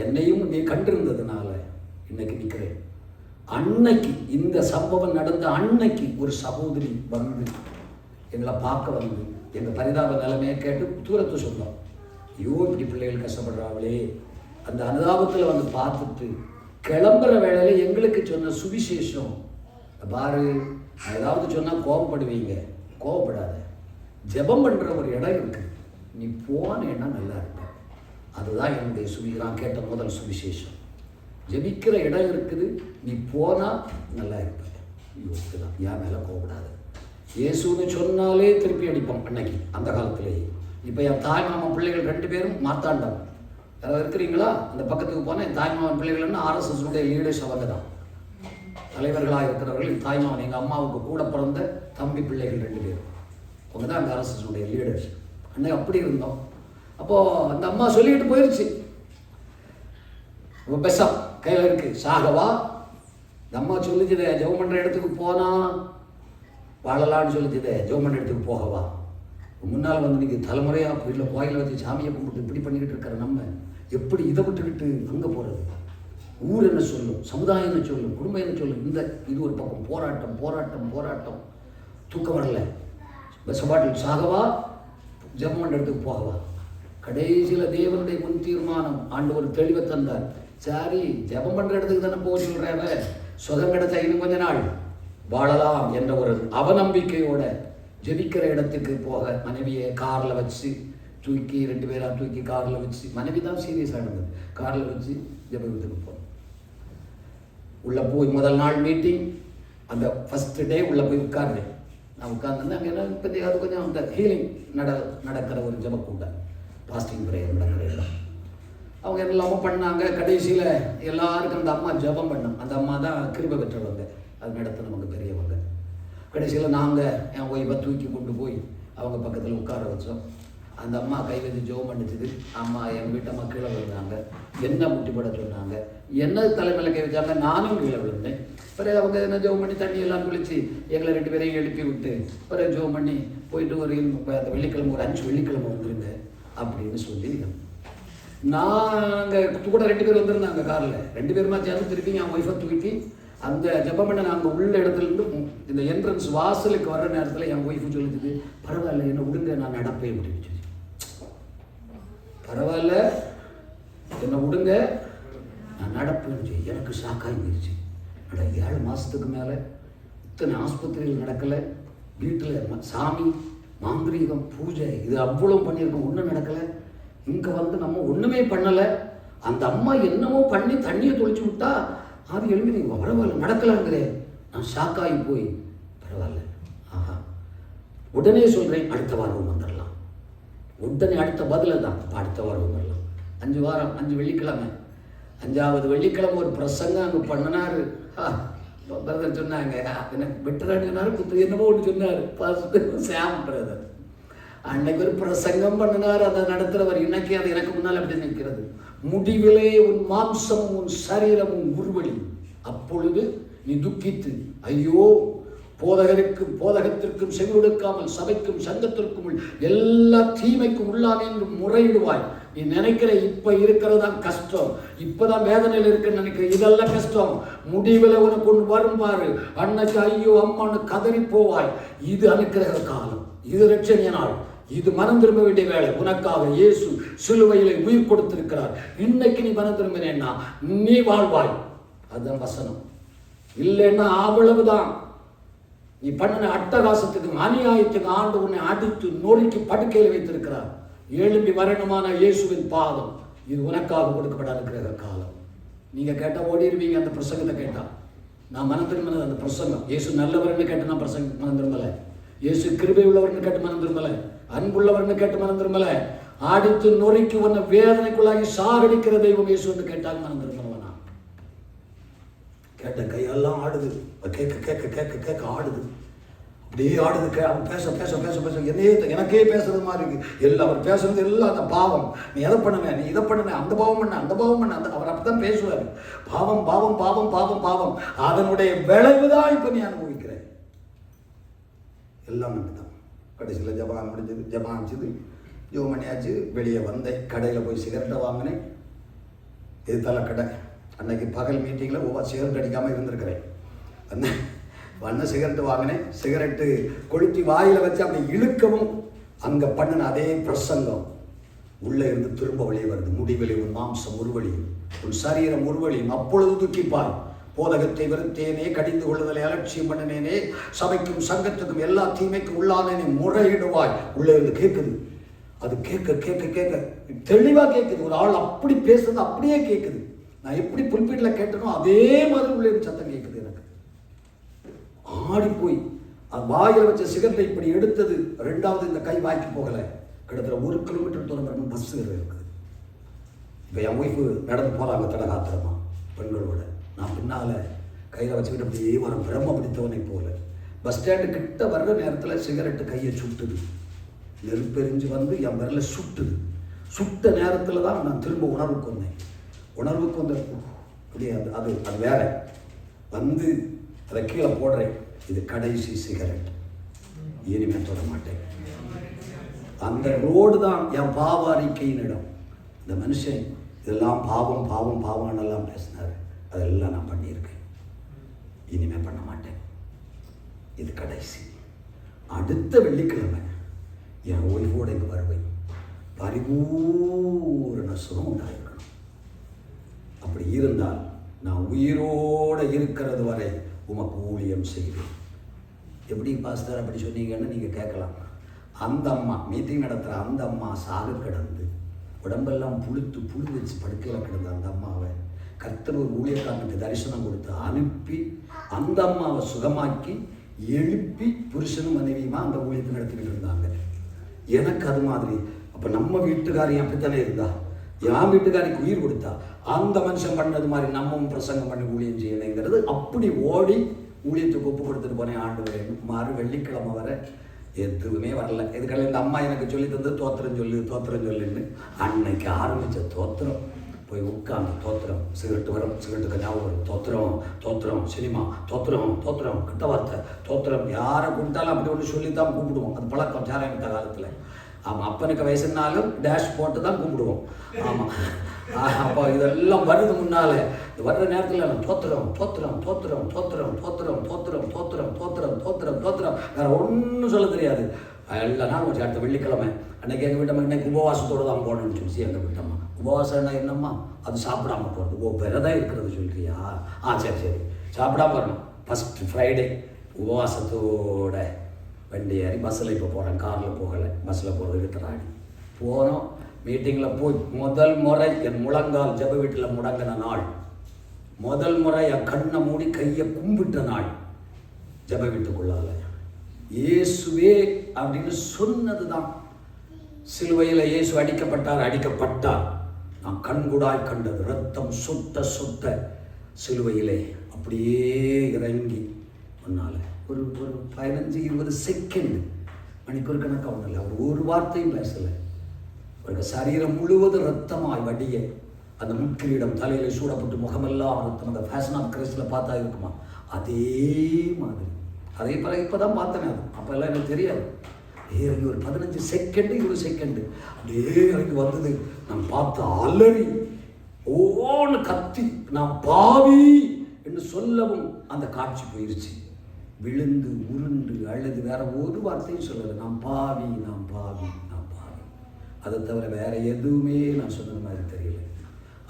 என்னையும் நீ கண்டிருந்ததுனால இன்னைக்கு நிற்கிறேன். அன்னைக்கு இந்த சம்பவம் நடந்த அன்னைக்கு ஒரு சகோதரி வந்து எங்களை பார்க்க வந்து எங்கள் பரிதாப நிலைமையை கேட்டு தூரத்தை சொன்னோம். ஐயோ இப்படி பிள்ளைகள் கஷ்டப்படுறாங்களே, அந்த அனுதாபத்தில் வந்து பார்த்துட்டு கிளம்புற வேளையில் எங்களுக்கு சொன்ன சுவிசேஷம் பாரு. ஏதாவது சொன்னால் கோபப்படுவீங்க, கோபப்படாத, ஜெபம் பண்ணுற ஒரு இடம் இருக்குது, நீ போனேன்னா நல்லா இருப்ப. அதுதான் என்னுடைய நான் கேட்ட முதல் சுவிசேஷம். ஜெபிக்கிற இடம் இருக்குது, நீ போனால் நல்லா இருப்ப. யோசித்து தான் என் மேலே கோபப்படாது. இயேசுன்னு சொன்னாலே திருப்பி அடிப்போம் அன்னைக்கு அந்த காலத்திலேயே. இப்போ என் தாய் மாமன் பிள்ளைகள் 2 பேரும் மாத்தாண்டம். யாராவது இருக்கிறீங்களா? அந்த பக்கத்துக்கு போனால் என் தாய் மாமன் பிள்ளைகள்னா RSS லீடர்ஸ் அவங்க தான் தலைவர்களாக இருக்கிறவர்கள். என் தாய் மாமன் எங்கள் அம்மாவுக்கு கூட பிறந்த தம்பி பிள்ளைகள் 2 பேரும், அவங்க தான் அந்த RSS லீடர்ஸ். அன்னைக்கு அப்படி இருந்தோம். அப்போது அந்த அம்மா சொல்லிட்டு போயிடுச்சு, பெசம் கையில் இருக்குது, சாகவா. இந்த அம்மா சொல்லிச்சுதே, ஜெபம் பண்ணுற இடத்துக்கு போனால் வாழலான்னு சொல்லிச்சுதே, ஜெபம் பண்ணுற இடத்துக்கு போகவா. முன்னால் வந்து நீங்கள் தலைமுறையாக வீட்டில் கோயிலை வச்சு சாமியை கும்பிட்டு இப்படி பண்ணிக்கிட்டு இருக்கிற நம்ம எப்படி இதை விட்டுக்கிட்டு அங்கே போகிறது? ஊர் என்ன சொல்லும், சமுதாயம் என்ன சொல்லும், குடும்பம் என்ன சொல்லும்? இது ஒரு பக்கம் போராட்டம் போராட்டம் போராட்டம். தூக்கம் வரல, பஸ்ஸபாட்டில் சாகவா, ஜெபம் பண்ணுற இடத்துக்கு போகவா. கடைசியில் தேவனுடைய முன் தீர்மானம், ஆண்டவர் தெளிவை தந்தார். சரி, ஜெபம் பண்ணுற இடத்துக்கு தானே போக சொல்கிறேன், சுகம் கிடைச்சா இன்னும் கொஞ்ச நாள் வாழலாம் என்ற ஒரு அவநம்பிக்கையோட ஜெபிக்கிற இடத்துக்கு போக மனைவியை காரில் வச்சு தூக்கி 2 பேராக தூக்கி காரில் வச்சு, மனைவி தான் சீரியஸாக இருந்தது, காரில் வச்சு ஜெபத்துக்கு போனோம். உள்ளே போய் முதல் நாள் மீட்டிங், அந்த ஃபஸ்ட்டு டே உள்ளே போய் உட்கார்ந்தேன். நான் உட்கார்ந்தேன். அங்கே என்ன இப்போ அது கொஞ்சம் அந்த ஹீலிங் நடக்கிற ஒரு ஜெப கூட்டம், பாஸ்டிங் ப்ரேயர் நடக்கிற இடம். அவங்க எல்லாமே பண்ணாங்க. கடைசியில் எல்லாருக்கும் அந்த அம்மா ஜெபம் பண்ணோம். அந்த அம்மா தான் கிருபை பெற்றவங்க, அது நடத்த நமக்கு பெரியவங்க. கடைசியில் நாங்கள் என் ஒய்ஃபை தூக்கி கொண்டு போய் அவங்க பக்கத்தில் உட்கார வச்சோம். அந்த அம்மா கை வச்சு ஜோம் பண்ணிச்சுது. அம்மா என் வீட்டை கீழே விழுந்தாங்க, என்ன முட்டி போட சொன்னாங்க, என்ன தலைமையில் கை வச்சாங்க, நானும் கீழே விழுந்தேன். பிறகு அவங்க என்ன ஜோம் பண்ணி தண்ணியெல்லாம் குளிச்சு எங்களை 2 பேரையும் எழுப்பி விட்டு பிறகு ஜோம் பண்ணி போயிட்டு ஒரு அந்த வெள்ளிக்கிழமை ஒரு 5 வெள்ளிக்கிழமை வந்துருங்க அப்படின்னு சொல்லி நாங்கள் கூட 2 பேர் வந்திருந்தாங்க காரில். 2 பேருமா சேர்ந்து திருப்பி என் ஒய்ஃபை தூக்கி அந்த ஜெபம் பண்ண நாங்கள் உள்ள இடத்துலேருந்து இந்த என்ட்ரன்ஸ் வாசலுக்கு வர்ற நேரத்தில் என் ஒய்ஃபு சொல்லிச்சுது, பரவாயில்ல என்ன விடுங்க நான் நடப்பேன் அப்படின்னு. பரவாயில்ல என்ன விடுங்க நான் நடப்பேன்னு. எனக்கு ஷாக்காகி போயிடுச்சு. 7 மாதத்துக்கு மேலே இத்தனை ஆஸ்பத்திரியில் நடக்கலை, வீட்டில் சாமி மாந்திரீகம் பூஜை இது அவ்வளோ பண்ணியிருக்கோம், ஒன்றும் நடக்கலை. இங்கே வந்து நம்ம ஒன்றுமே பண்ணலை. அந்த அம்மா என்னமோ பண்ணி தண்ணியை தொளிச்சு விட்டா அது எழுப்பி நீங்கள் பரவாயில்ல நடக்கலாங்கிறே. நான் ஷாக்காகி போய் பரவாயில்ல ஆஹா உடனே சொல்கிறேன் அடுத்த வாரம் வந்துடலாம். உடனே அடுத்த பதில தான் அடுத்த வாரம் வந்துடலாம். 5 வாரம் 5 வெள்ளிக்கிழமை 5வது வெள்ளிக்கிழமை ஒரு பிரசங்கம் அங்கே பண்ணினார். பிரதர் சொன்னாங்க எனக்கு பெட்டரான்னு சொன்னார், குத்து என்னமோ ஒன்று சொன்னார் பாஸ்டர் சாம் பிரதர். அன்னைக்கு ஒரு பிரசங்கம் பண்ணினார். அதை நடத்துகிறவர் இன்னைக்கு அது எனக்கு முன்னால் அப்படி நிற்கிறது. முடிவிலே உன் மாம்சமும் உன் சரீரமும் உருவழி, அப்பொழுது நீ துக்கித்து ஐயோ போதகத்திற்கும் செவிடுக்காமல் சபைக்கும் சங்கத்திற்கும் எல்லா தீமைக்கும் உள்ளானே என்று முறையிடுவாய். நீ நினைக்கிற இப்ப இருக்கிறதான் கஷ்டம், இப்பதான் வேதனையில் இருக்குன்னு நினைக்கிற, இதெல்லாம் கஷ்டம். முடிவில் உனக்கு ஒன்று வரும் பாரு, அன்னைக்கு ஐயோ அம்மான்னு கதறி போவாய். இது அனுக்கிரக காலம், இது ரட்சணிய நாள், இது மனம் திரும்ப வேண்டிய வேலை. உனக்காக இயேசு சிலுவையிலே உயிர் கொடுத்திருக்கிறார். இன்னைக்கு நீ மனம் திரும்பினேன்னா நீ வாழ்வாய். அதுதான் வசனம். இல்லைன்னா அவ்வளவுதான். நீ பண்ணின அட்டகாசத்துக்கு அநியாயத்துக்கு ஆண்டு உன்னை அடித்து நொறுக்கி படுக்கையில் வைத்திருக்கிறார். எழும்பி வரணுமான இயேசுவின் பாதம் இது உனக்காக கொடுக்கப்பட இருக்கிற காலம். நீங்க கேட்டா ஓடிடுவீங்க. அந்த பிரசங்கத்தை கேட்டா நான் மனம் திரும்பினது அந்த பிரசங்கம். இயேசு நல்லவர்னு கேட்டு நான் பிரசங்கம் மனம் திரும்பலை. இயேசு கிருபை உள்ளவர்னு கேட்டு மனம் திரும்பலை. அன்புள்ளவர்னு கேட்டு மனம் திரும்பலை. ஆடித்து நொறுக்கி உன்னை வேதனைக்குள்ளாகி சாகடிக்கிற தெய்வம் இயேசுன்னு கேட்டால் மனம் திரும்பலவனா? கேட்ட கையெல்லாம் ஆடுது, கேட்க கேட்க கேட்க கேட்க ஆடுது, அப்படியே ஆடுது. அவன் பேச பேச பேச பேச எனக்கே பேசுறது மாதிரி இருக்கு. எல்லாம் அவர் பேசுறது எல்லாம் அந்த பாவம், நீ எதை பண்ணுவேன், நீ இதை பண்ணுவேன், அந்த பாவம் பண்ண அந்த பாவம் பண்ண அந்த அவர் அப்படித்தான் பேசுவார். பாவம் பாவம் பாவம் பாவம் பாவம், அதனுடைய விளைவுதான் இப்ப நீ அனுபவிக்கிற. எல்லாம் தான். கடைசியில் ஜபான் முடிஞ்சது, ஜபான் ஆச்சுது, ஜோமணியாச்சு. வெளியே வந்தேன், கடையில் போய் சிகரெட்டை வாங்கினேன். இது தலை கடை. அன்னைக்கு பகல் மீட்டிங்கில் ஒவ்வொரு சிகரெட் அடிக்காமல் இருந்திருக்கிறேன். வந்த சிகரெட்டு வாங்கினேன். சிகரெட்டு கொளுத்தி வாயில் வச்சு அப்படி இழுக்கவும் அங்கே பண்ணின அதே பிரசங்கம் உள்ளே இருந்து திரும்ப வெளியே வருது. முடிவெளி உன் மாம்சம் உருவழியும், உன் சரீரம் உருவழியும், அப்பொழுது துக்கிப்பாய். போதகத்தை வெறுத்தேனே, கடிந்து கொள்ளுதலை அலட்சியம் பண்ணினேனே, சபைக்கும் சங்கத்துக்கும் எல்லா தீமைக்கும் உள்ளானே முறையிடுவாய். உள்ளே இருந்து கேட்குது. அது கேட்க கேட்க கேட்க தெளிவாக கேட்குது. ஒரு ஆள் அப்படி பேசுறது அப்படியே கேட்குது. நான் எப்படி புல்பீட்டில் கேட்டனோ அதே மாதிரி உள்ளே இருந்து சத்தம் கேட்குது. எனக்கு ஆடி போய் அது வாயில் வச்ச சிகரெட்டை இப்படி எடுத்தது. 2வது இந்த கை வாய்க்கு போகலை. கிட்டத்தட்ட 1 கிலோமீட்டர் தூரம் பஸ் இருக்குது. இப்போ என் ஒய்ஃபு நடந்து போகிறாங்க தடகாத்திரமா பெண்களோட. நான் பின்னால் கையில் வச்சுக்கிட்டு அப்படியே வர பிரம்ம பிடித்தவனை போல பஸ் ஸ்டாண்டு கிட்ட வர்ற நேரத்தில் சிகரெட்டு கையை சுட்டுது. நெருப்பெறிஞ்சு வந்து என் விரல சுட்டுது. சுட்ட நேரத்தில் தான் நான் திரும்ப உணர்வுக்கு வந்தேன். உணர்வுக்கு வந்த அப்படியே அது அது வேற வந்து அதை கீழே போடுறேன். இது கடைசி சிகரெட், இனிமேல் தொட மாட்டேன். அந்த ரோடு தான் என் பாவ அறிக்கையின் இடம். இந்த மனுஷன் இதெல்லாம் பாவம் பாவம் பாவம்னெல்லாம் பேசினார். அதெல்லாம் நான் பண்ணியிருக்கேன், இனிமேல் பண்ண மாட்டேன். இது கடைசி. அடுத்த வெள்ளிக்கிழமை என் ஒய்ஃபோட இங்கே வருவேன். பரிபூரண சுகம் உண்டாயிருக்கணும். அப்படி இருந்தால் நான் உயிரோடு இருக்கிறது வரை உமக்கு ஊழியம் செய்வேன். எப்படி பாஸ்டர் அப்படி சொன்னீங்கன்னு நீங்கள் கேட்கலாம். அந்த அம்மா மீட்டிங் நடத்துகிற அந்த அம்மா சாக கிடந்து உடம்பெல்லாம் புழு வச்சு படுக்கையில் கிடந்த அந்த அம்மாவை கர்த்தர் ஒரு ஊழியக்காரனுக்கு தரிசனம் கொடுத்து அனுப்பி அந்த அம்மாவை சுகமாக்கி எழுப்பி புருஷனும் மனைவியுமா அந்த ஊழியத்தை நடத்திக்கிட்டு இருந்தாங்க. எனக்கு அது மாதிரி. அப்போ நம்ம வீட்டுக்காரி அப்படித்தானே இருந்தா, என் வீட்டுக்காரிக்கு உயிர் கொடுத்தா, அந்த மனுஷன் பண்ணது மாதிரி நம்மவும் பிரசங்கம் பண்ணி ஊழியம் செய்யணுங்கிறது அப்படி ஓடி ஊழியத்துக்கு ஒப்பு கொடுத்துட்டு போனேன். ஆண்டு வரை மறு வெள்ளிக்கிழமை வரை எதுவுமே வரல. இதுக்கெல்லாம் இந்த அம்மா எனக்கு சொல்லி தந்து தோத்திரம் சொல்லுன்னு அன்னைக்கு ஆரம்பித்த தோத்திரம். போய் உட்காந்து தோத்திரம், சிகரெட்டு வரும், சிகரெட்டுக்கு ஞாபகம் வரும், தோத்திரம் சினிமா, தோத்திரம் கிட்ட வார்த்தை, தோத்திரம். யாரை கூப்பிட்டாலும் அப்படி ஒன்று சொல்லித்தான் கூப்பிடுவோம். அது பழக்கம் சாராயமிட்ட காலத்தில். ஆமாம், அப்பனுக்கு வயசுனாலும் டேஷ் போட்டு தான் கூப்பிடுவோம். ஆமாம், அப்போ இதெல்லாம் வருது முன்னால். இது வர்ற நேரத்தில் தோத்திரம் வேற ஒன்றும் சொல்ல தெரியாது. எல்லா நாளும் வச்சு அடுத்த வெள்ளிக்கிழமை அன்னைக்கு எங்கள் வீட்டம்மா இன்னைக்கு உபவாசத்தோடு தான் போகணும்னு சொல்லி எங்கள் வீட்டம்மா. உபவாசம்னா என்னம்மா? அது சாப்பிடாம போகிறது. விரதம் இருக்கிறது சொல்கிறியா? சரி சாப்பிடாம வரணும். ஃபஸ்ட்டு ஃப்ரைடே உபவாசத்தோட வண்டி ஏறி பஸ்ஸில் இப்போ போகிறேன். காரில் போகலை, பஸ்ஸில் போகிறதுக்கு தராடி போனோம். மீட்டிங்கில் போய் முதல் முறை என் முழங்கால் ஜெப வீட்டில் முடங்கின நாள், முதல் முறை என் கண்ணை மூடி கையை கும்பிட்ட நாள் ஜெப வீட்டுக்குள்ளால. இயேசுவே அப்படின்னு சொன்னது தான். சிலுவையில் இயேசு அடிக்கப்பட்டார். நான் கண்கூடாய் கண்டது. ரத்தம் சொட்ட சிலுவையிலே அப்படியே இறங்கி முன்னால் ஒரு 15-20 செகண்ட், மணிக்கூர் கணக்காக ஒன்றும் இல்லை. அவர் ஒரு வார்த்தையும் பேசலை. அவருக்கு சரீரம் முழுவதும் ரத்தமாய் வடிய, அந்த முட்கிரீடம் தலையில் சூடப்பட்டு முகமெல்லாம் ரத்தம். அந்த ஃபேஷன் ஆஃப் கிரைஸ்டில் பார்த்தா இருக்குமா? அதே மாதிரி. அதே பிறகு இப்போ தான் பார்த்தேன். அது அப்போல்லாம் எனக்கு தெரியாது. இறங்கி ஒரு 15 செகண்டு 20 செகண்டு அப்படியே இறங்கி வந்தது. நான் பார்த்த அலறி ஓன்னு கத்தி நான் பாவி என்று சொல்லவும் அந்த காட்சி போயிருச்சு. விழுந்து உருண்டு அழுது வேற ஒரு வார்த்தையும் சொல்லலை. நான் பாவி. அதை தவிர வேற எதுவுமே நான் சொன்ன மாதிரி தெரியல.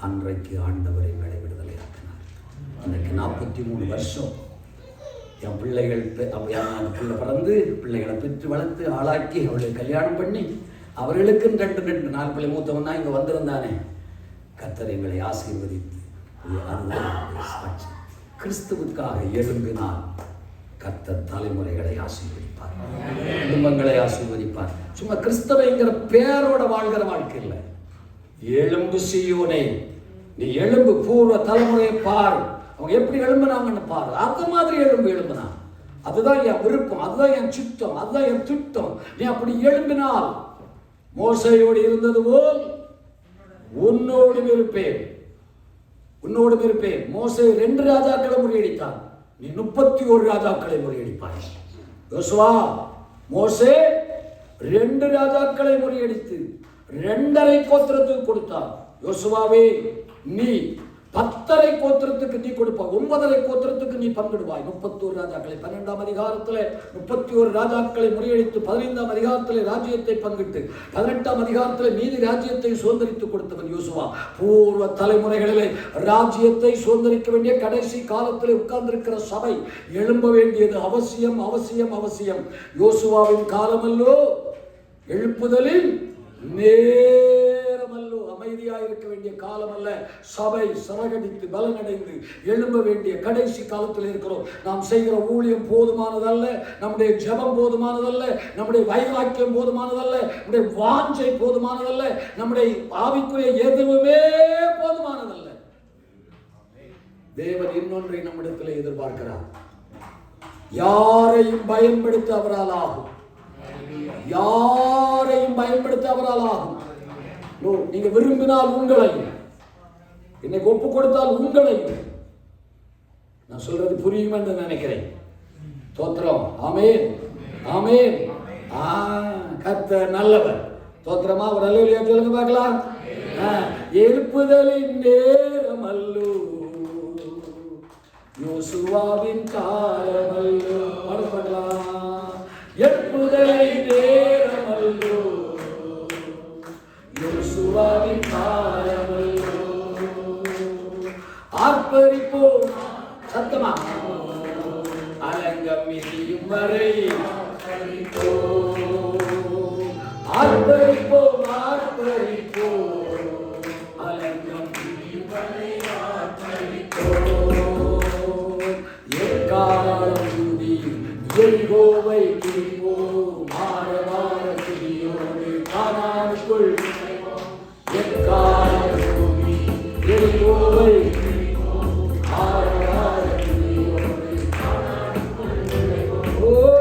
அன்றைக்கு ஆண்டவரை மேலே விடுதலை ஆக்கினார். அன்றைக்கு 43 வருஷம் என் பிள்ளைகள் பிள்ளை பிறந்து பிள்ளைகளை பெற்று வளர்த்து ஆளாக்கி அவளை கல்யாணம் பண்ணி அவர்களுக்கும் 2 4 பிள்ளை மூத்தவன் தான் இங்கே வந்திருந்தானே. கர்த்தர் எங்களை ஆசீர்வதித்து அதுதான் சாட்சி. கிறிஸ்துவுக்காக எழும்பினால் கர்த்தர் தலைமுறைகளை ஆசீர்வதிப்பார், குடும்பங்களை ஆசீர்வதிப்பார். சும்மா கிறிஸ்தவைங்கிற பேரோட வாழ்கிற வாழ்க்கை இல்லை. எழும்பு சீயோனே, நீ எழும்பு, பூர்வ தலைமுறையை பார், அவங்க எப்படி எழும்புனாங்கன்னு பாரு. அந்த மாதிரி எழும்புனா அதுதான் என் விருப்பம், அதுதான் என் சித்தம், அதுதான் என் திட்டம். நீ அப்படி எழும்பினால் மோசையோடு இருந்தது போல் உன்னோடும் இருப்பேன். மோசே 2 ராஜாக்களை முறியடித்தான், நீ 31 ராஜாக்களை முறியடிப்பாய். யோசுவா, மோசே 2 ராஜாக்களை முறியடித்து 2.5 கோத்திரத்துக்கு கொடுத்தார். யோசுவாவே, நீ 10.5 கோத்திரத்துக்கு நீ கொடுப்பாய், 9.5 கோத்திரத்துக்கு நீ பங்கிடுவாய். 31 ராஜாக்களை 12ஆம் அதிகாரத்தில் 31 ராஜாக்களை முறியடித்து 15ஆம் அதிகாரத்தில் ராஜ்யத்தை பங்கிட்டு 18ஆம் அதிகாரத்தில் மீதி ராஜ்யத்தை சுதந்திரித்து கொடுத்தவன் யோசுவா. பூர்வ தலைமுறைகளிலே ராஜ்யத்தை சுதந்திரிக்க வேண்டிய கடைசி காலத்தில் உட்கார்ந்திருக்கிற சபை எழும்ப வேண்டியது அவசியம். யோசுவாவின் காலமல்லோ, எழுப்புதலின் நேரமல்லோ, அமைதியாக இருக்க வேண்டிய காலம் அல்ல. சபை சரகடித்து பலனடைந்து எழும்ப வேண்டிய கடைசி காலத்தில் இருக்கிறோம். நாம் செய்கிற ஊழியம் போதுமானதல்ல, நம்முடைய ஜெபம் போதுமானதல்ல, நம்முடைய வைராக்கியம் போதுமானதல்ல, நம்முடைய வாஞ்சை போதுமானதல்ல, நம்முடைய ஆவிக்குரிய எதுவுமே போதுமானதல்ல. தேவன் இன்னொன்றை நம்மிடத்தில் எதிர்பார்க்கிறார். யாரையும் பயன்படுத்த அவரால் ஆகும். நீங்க விரும்பினால் உங்களை, இன்னைக்கு ஒப்பு கொடுத்தால் உங்களை, நான் சொல்றது புரியும் என்று நினைக்கிறேன். தோத்திரம். ஆமென். கர்த்தர் நல்லவர். தோத்திரமா ஒரு அல்லேலூயா சொல்லுங்க பார்க்கலாம். எழுப்புதலின் நேரம் அல்லோ, யோசுவாவின் காலமல்லோ. பாடலாம். எழுப்புதலின் நேரம் அல்லோ, யோசுவாவின் காலமல்லோ. ஆர்ப்பரிப்போம் சத்தமா, அலங்கம் மிதியும் வரை ஆர்ப்பரிப்போம், அலங்கம் மிதியும் வரை எக்காலம் துதியும் எரிகோவை துதிப்போம், மாறவார துதியோடு கானானுக்குள் எக்காலம் துதி எரிகோவை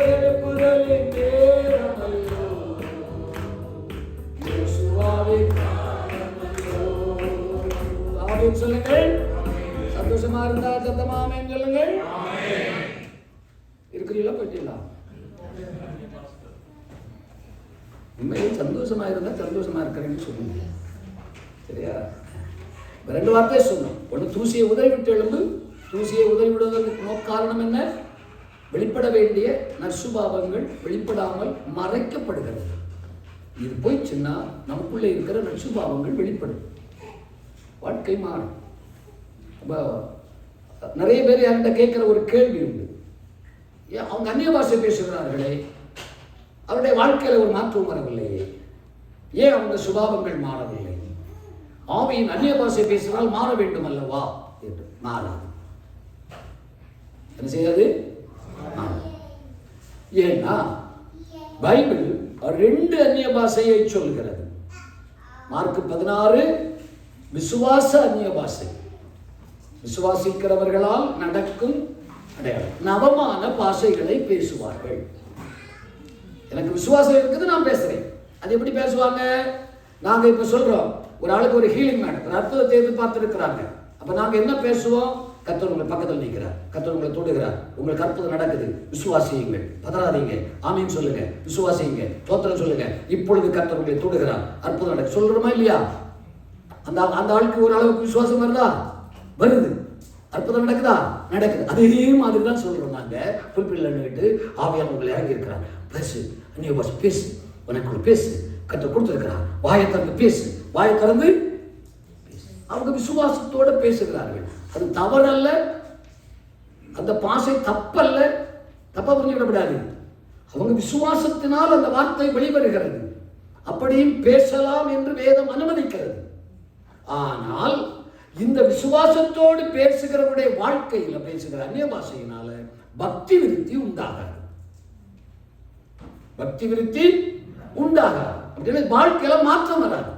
எழுப்புதலின் நேரம் ஆமென் சொல்லுங்கள். சந்தோஷமா இருந்தா சத்தமா ஆமென் சொல்லுங்கள். இருக்கிறீங்களா போயிட்டீங்களா? உண்மையில் சந்தோஷமா இருந்தா சந்தோஷமா இருக்கிறேன்னு சொல்லுங்க. சரியா? ரெண்டு வார்த்தையை சொன்னோம். ஒன்று, தூசியை உதறிவிட்டு எழும்பு. தூசியை உதறிவிடுவதற்கு காரணம் என்ன? வெளிப்பட வேண்டிய நற்சுபாவங்கள் வெளிப்படாமல் மறைக்கப்படுகிறது. இது போயிடுச்சுன்னா நமக்குள்ளே இருக்கிற நற்சுபாவங்கள் வெளிப்படும், வாழ்க்கை மாறும். அப்போ நிறைய பேர் என்கிட்ட கேட்குற ஒரு கேள்வி உண்டு. ஏன் அவங்க அந்நிய பாஷை பேசுகிறார்களே, அவருடைய வாழ்க்கையில் ஒரு மாற்றம் வரவில்லையே, ஏன் அவங்க சுபாவங்கள் மாறவில்லை? ஆவியின் அந்நிய பாஷை பேசினால் மாற வேண்டும் அல்லவா என்று. மாறாது. என்ன செய்யாது? ஏன்னா பைபிள் 2 அந்நிய பாஷையை சொல்கிறது. மார்க் 16 விசுவாச அந்நிய பாஷை, விசுவாசிக்கிறவர்களால் நடக்கும் அடையாளம். நவமான பாஷைகளை பேசுவார்கள். எனக்கு விசுவாசம் இருக்குது, நான் பேசுறேன். அது எப்படி பேசுவாங்க? நாங்க இப்ப சொல்றோம், ஒரு ஆளுக்கு ஒரு ஹீலிங் மேடம், ஒரு அற்புதத்தை எதிர்பார்த்து இருக்கிறாங்க. அப்ப நாங்க என்ன பேசுவோம்? கர்த்தர் உங்களை பக்கத்தில் நிற்கிறார், கர்த்தர் உங்களை தொடுகிறார், உங்களுக்கு அற்புதம் நடக்குது, விசுவாசியுங்கள், பதறாதீங்க, ஆமீன் சொல்லுங்க, விசுவாசியுங்க, தோத்திரம் சொல்லுங்க, இப்பொழுது கர்த்தர் உங்களை தொடுகிறார், அற்புதம் நடக்கு. சொல்றோமா இல்லையா? அந்த ஆளுக்கு ஒரு அளவுக்கு விசுவாசம் வருதா? வருது. அற்புதம் நடக்குதா? நடக்குது. அதே மாதிரி தான் சொல்றோம் நாங்க. புல்பிள்ளைட்டு ஆவியார் உங்களை இறங்கி இருக்கிறார், பேசு, அந்நிய பாஷை பேசு, உனக்குள்ள பேசு, கர்த்தர் கொடுத்திருக்கிறார், வாயை திறந்து பேசு, வாயை திறந்து பேசு. அவங்க விசுவாசத்தோட பேசுகிறார்கள். அது தவறல்ல, அந்த பாஷை தப்பல்ல, தப்பா புரிஞ்சுவிடப்படாது. அவங்க விசுவாசத்தினால் அந்த வார்த்தை வெளிவருகிறது. அப்படியும் பேசலாம் என்று வேதம் அனுமதிக்கிறது. ஆனால் இந்த விசுவாசத்தோடு பேசுகிறவருடைய வாழ்க்கையில பேசுகிற அந்நிய பாஷையினால பக்தி விருத்தி உண்டாகாது. பக்தி விருத்தி உண்டாகாது அப்படின்னு வாழ்க்கையில மாற்றம் வராது.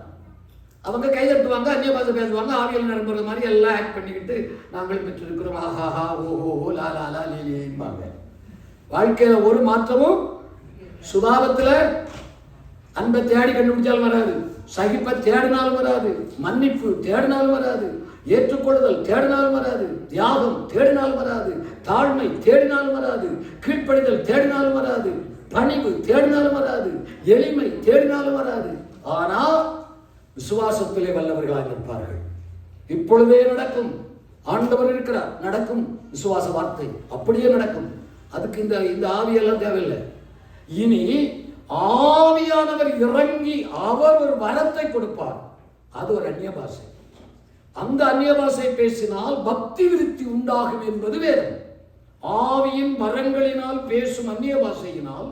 அவங்க கைதட்டுவாங்க, அந்நிய பாஷை பேசுவாங்க, ஆவியில் நிரம்புற மாதிரி எல்லாம் ஆக்ட் பண்ணிக்கிட்டு நாங்கள் பெற்றிருக்கிறோம், ஆஹாஹா ஓஹோ லா லா லா லேம்பாங்க. வாழ்க்கையில ஒரு மாற்றமும், சுபாவத்துல அன்பை தேடி கண்டுபிடிச்சாலும் வராது, சகிப்பை தேடினாலும் வராது, மன்னிப்பு தேடினாலும் வராது, ஏற்றுக்கொள்ளுதல் தேடினாலும் வராது, தியாகம் தேடினாலும் வராது, தாழ்மை தேடினாலும் வராது, கீழ்ப்படிதல் தேடினாலும் வராது, பணிவு தேடினாலும் வராது, எளிமை தேடினாலும் வராது. ஆனால் விசுவாசத்திலே வல்லவர்களாக இருப்பார்கள். இப்பொழுதே நடக்கும், ஆண்டவர் இருக்கிறார், நடக்கும். விசுவாச வார்த்தை அப்படியே நடக்கும். அதுக்கு இந்த ஆவியெல்லாம் தேவையில்லை. இனி ஆவியானவர் இறங்கி அவர் ஒரு வரத்தை கொடுப்பார். அது ஒரு அந்நிய பாஷை. அந்த அந்நிய பாஷை பேசினால் பக்தி விருத்தி உண்டாகும் என்பது வேதம். ஆவியின் வரங்களினால் பேசும் அந்நிய பாஷையினால்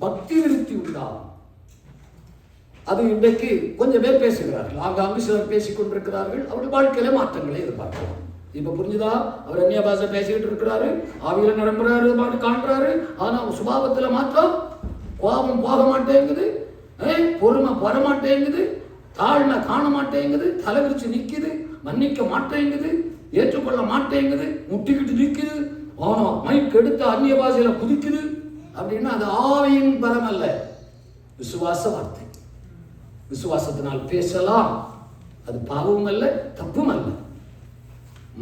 பக்தி விருத்தி உண்டாகும். அது இன்றைக்கு கொஞ்சம் பேர் பேசுகிறார்கள், ஆங்காங்கு சிலர் பேசிக் கொண்டிருக்கிறார்கள். அவருடைய வாழ்க்கையில மாற்றங்களை எதிர்பார்க்கலாம். இப்ப புரிஞ்சுதா? அவர் அந்நிய பாஷை பேசிக்கிட்டு இருக்கிறாரு, ஆவியில நிரம்புறாரு, காண்றாரு. ஆனா சுபாவத்துல மாற்றம், கோபம் போக மாட்டேங்குது, பொறுமை வர மாட்டேங்குது, தாழ்மை காண மாட்டேங்குது, தலைவிரிச்சு நிக்குது, மன்னிக்க மாட்டேங்குது, ஏற்றுக்கொள்ள மாட்டேங்குது, முட்டிக்கிட்டு நிக்குது, ஆனா மைக் எடுத்து அந்நிய பாஷையில குதிக்குது அப்படின்னா அது ஆவியின் பலம் அல்ல, விசுவாச வார்த்தை. விசுவாசத்தினால் பேசலாம், அது பாவமும் அல்ல, தப்பும் அல்ல.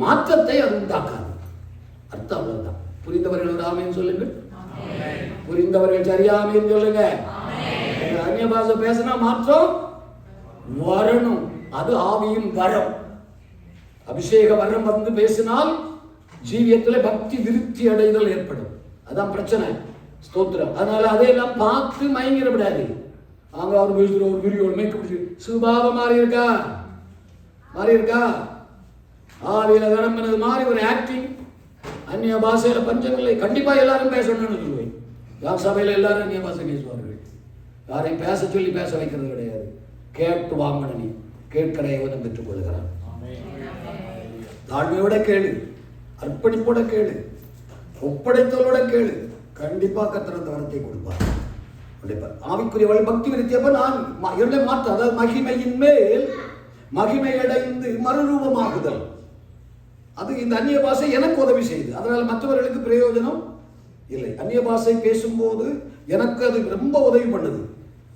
மாற்றத்தை அது உண்டாக்காது. அர்த்தம் அவ்வளவுதான். புரிந்தவர்கள் ஒரு ஆமேன்னு சொல்லுங்க, புரிந்தவர்கள் சரியாமேன்னு சொல்லுங்க. அந்நிய பாஷை பேசினா மாற்றம் வரணும், அது ஆவியின் வரம். அபிஷேக வரம் வந்து பேசினால் ஜீவியத்தில் பக்தி விருத்தி அடைதல் ஏற்படும். அதான் பிரச்சனை. ஸ்தோத்திரம். அதனால அதையெல்லாம் பார்த்து மயங்கிட விடாது. அங்க அவர் பேசுகிற ஒரு வீடியோ மேய்க்க சுபாவம் மாறி இருக்கா, மாறி இருக்கா, ஆவியில விளம்பினது மாதிரி ஒரு ஆக்டிங். அந்நிய பாஷையில பஞ்சமில்லை. கண்டிப்பா எல்லாரும் பேசணும்னு சொல்லுவேன். சபையில எல்லாரும் அந்நிய பாஷை பேசுவார்கள். யாரையும் பேச சொல்லி பேச வைக்கிறது கிடையாது. கேட்டு வாங்கணும், நீ கேட்கிற ஏவதம் பெற்றுக் கொள்கிறான். தாழ்மையோட கேளு, அர்ப்பணிப்போட கேளு, ஒப்படைத்தலோட கேளு, கண்டிப்பா கர்த்தர் அந்த வரத்தை கொடுப்பார். ஆவிக்குரிய பக்தி விருத்தியப்ப நான் என்னை மாற்ற, அதாவது மகிமையின் மேல் மகிமை அடைந்து மறுரூபமாகுதல். அது இந்த அந்நிய பாஷை எனக்கு உதவி செய்யுது. அதனால மற்றவர்களுக்கு பிரயோஜனம் இல்லை. அந்நிய பாஷை பேசும்போது எனக்கு அது ரொம்ப உதவி பண்ணுது.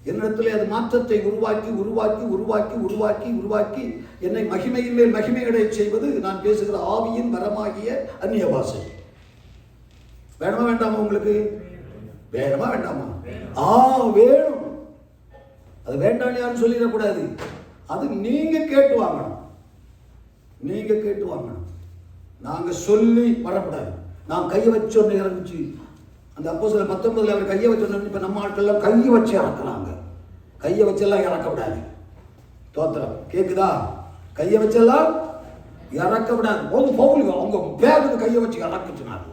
என்னிடத்திலே அது மாற்றத்தை உருவாக்கி உருவாக்கி உருவாக்கி உருவாக்கி உருவாக்கி என்னை மகிமையின் மேல் மகிமையடைய செய்வது நான் பேசுகிற ஆவியின் வரமாகிய அந்நிய பாஷை. வேணுமா வேண்டாமா? உங்களுக்கு வேணுமா வேண்டாமா? வேணும். அது வேண்டாம்னு யாரும் சொல்லிடக்கூடாது. அது நீங்க கேட்டு வாங்கணும். நீங்க கேட்டு வாங்கணும். நாங்க சொல்லி வரக்கூடாது. நான் கையை வச்சோன்னு இறங்குச்சு. அந்த அப்போஸ்தலர் 19 அவர் கையை வச்சோன்னு, இப்ப நம்ம ஆட்கள்லாம் கையை வச்சு இறக்குறாங்க. கையை வச்செல்லாம் இறக்கப்படாது. தோத்திரம் கேக்குதா? கையை வச்செல்லாம் இறக்கப்படாது. பவுல் அவங்க பேருக்கு கையை வச்சு இறக்குச்சுனாங்க.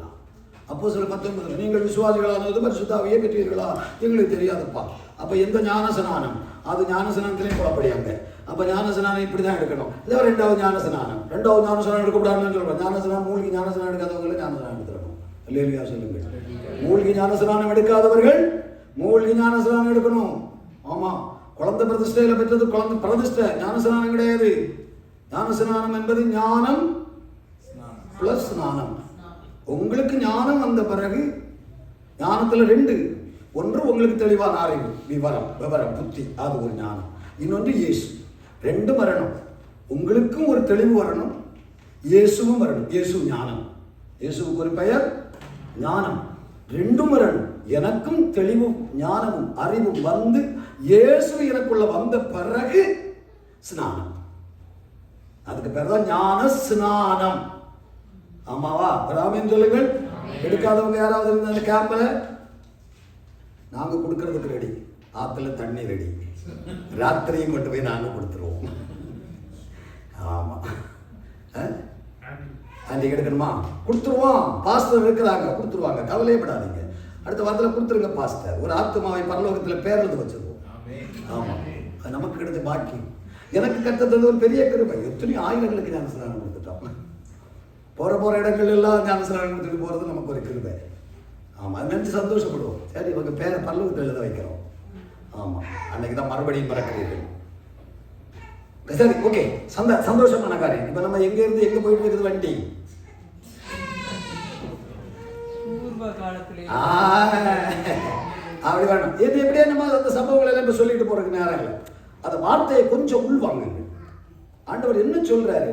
அப்போஸ்தலர் 19 நீங்கள் விசுவாசிகளானது பரிசுத்தாவியை பெற்றீர்களா? எங்களுக்கு தெரியாதுப்பா. அப்ப எந்த ஞானஸ்நானம்? அது ஞானஸ்நானத்திலே குழப்படியாங்க. அப்ப ஞானஸ்நானம் இப்படிதான் எடுக்கணும். இல்லை ரெண்டாவது ஞானஸ்நானம் எடுக்கக்கூடாதுன்னு சொல்றோம். ஞானஸ்நானம் மூழ்கி ஞானஸ்நானம் எடுக்காதவர்கள் ஞானஸ்நானம் எடுத்துடணும். இல்லையா சொல்லுங்க. மூழ்கி ஞானஸ்நானம் எடுக்காதவர்கள் மூழ்கி ஞானஸ்நானம் எடுக்கணும். ஆமா, குழந்தை பிரதிஷ்டையில பெற்றது குழந்தை பிரதிஷ்டை, ஞானஸ்நானம் கிடையாது. ஞானஸ்நானம் என்பது ஞானம் பிளஸ் ஸ்நானம். உங்களுக்கு ஞானம் வந்த பிறகு ஞானத்துல 2, ஒன்று உங்களுக்கு தெளிவான அறிவு, விவரம் புத்தி, அது ஒரு ஞானம். இன்னொன்று இயேசு. 2 வரணும். உங்களுக்கும் ஒரு தெளிவு வரணும், இயேசுவும் வரணும். இயேசு ஞானம், இயேசுவுக்கு ஒரு பெயர் ஞானம். 2 வரணும். எனக்கும் தெளிவும் ஞானமும் அறிவும் வந்து இயேசு எனக்குள்ள வந்த பிறகு ஸ்நானம். அதுக்கு பேர் தான் ஞான ஸ்நானம். ஆமாவா? ராமன் சொல்லுங்கள். எடுக்காதவங்க யாராவது இருந்த அந்த கேம்ப்ல நாங்க கொடுக்கறதுக்கு ரெடி. ஆத்துல தண்ணி ரெடி. ராத்திரியும் கொண்டு போய் நாங்க கொடுத்துருவோம். ஆமா, ஆண்டி எடுக்கணுமா? கொடுத்துருவோம். பாஸ்டர் இருக்கிறாங்க, கொடுத்துருவாங்க. கவலையப்படாதீங்க. அடுத்த வாரத்தில் கொடுத்துருங்க பாஸ்டர். ஒரு ஆத்மாவை பரலோகத்தில் பேரெழுத வச்சிருவோம். ஆமா, அது நமக்கு கிடைத்த பாக்கி. எனக்கு கட்டது ஒரு பெரிய கிருபை. எத்தனையோ ஆயிரங்களுக்கு ஞானஸ்நானம் கொடுத்துட்டோம். போற இடங்கள் எல்லாம் ஞானஸ்நானம் கொடுத்துட்டு போறது நமக்கு ஒரு கிருபை. ஆமா, அது நினைச்சு சந்தோஷப்படுவோம். சரி, இவங்க பேரை பரலோகத்தில் எழுத வைக்கிறோம். ஆமா, அன்னைக்கு தான் மறுபடியும் பிறக்கிறீர்கள். சரி, ஓகே, சந்தோஷமான காரியம். இப்ப நம்ம எங்க இருந்து எங்க போயிட்டு இருக்குது வண்டி? அப்படி வேணும். இது எப்படியே நம்ம அந்த சம்பவங்கள் எல்லாம் இப்ப சொல்லிட்டு போறதுக்கு நேரம் இல்லை. அந்த வார்த்தையை கொஞ்சம் உள்வாங்குங்க. ஆண்டவர் என்ன சொல்றாரு?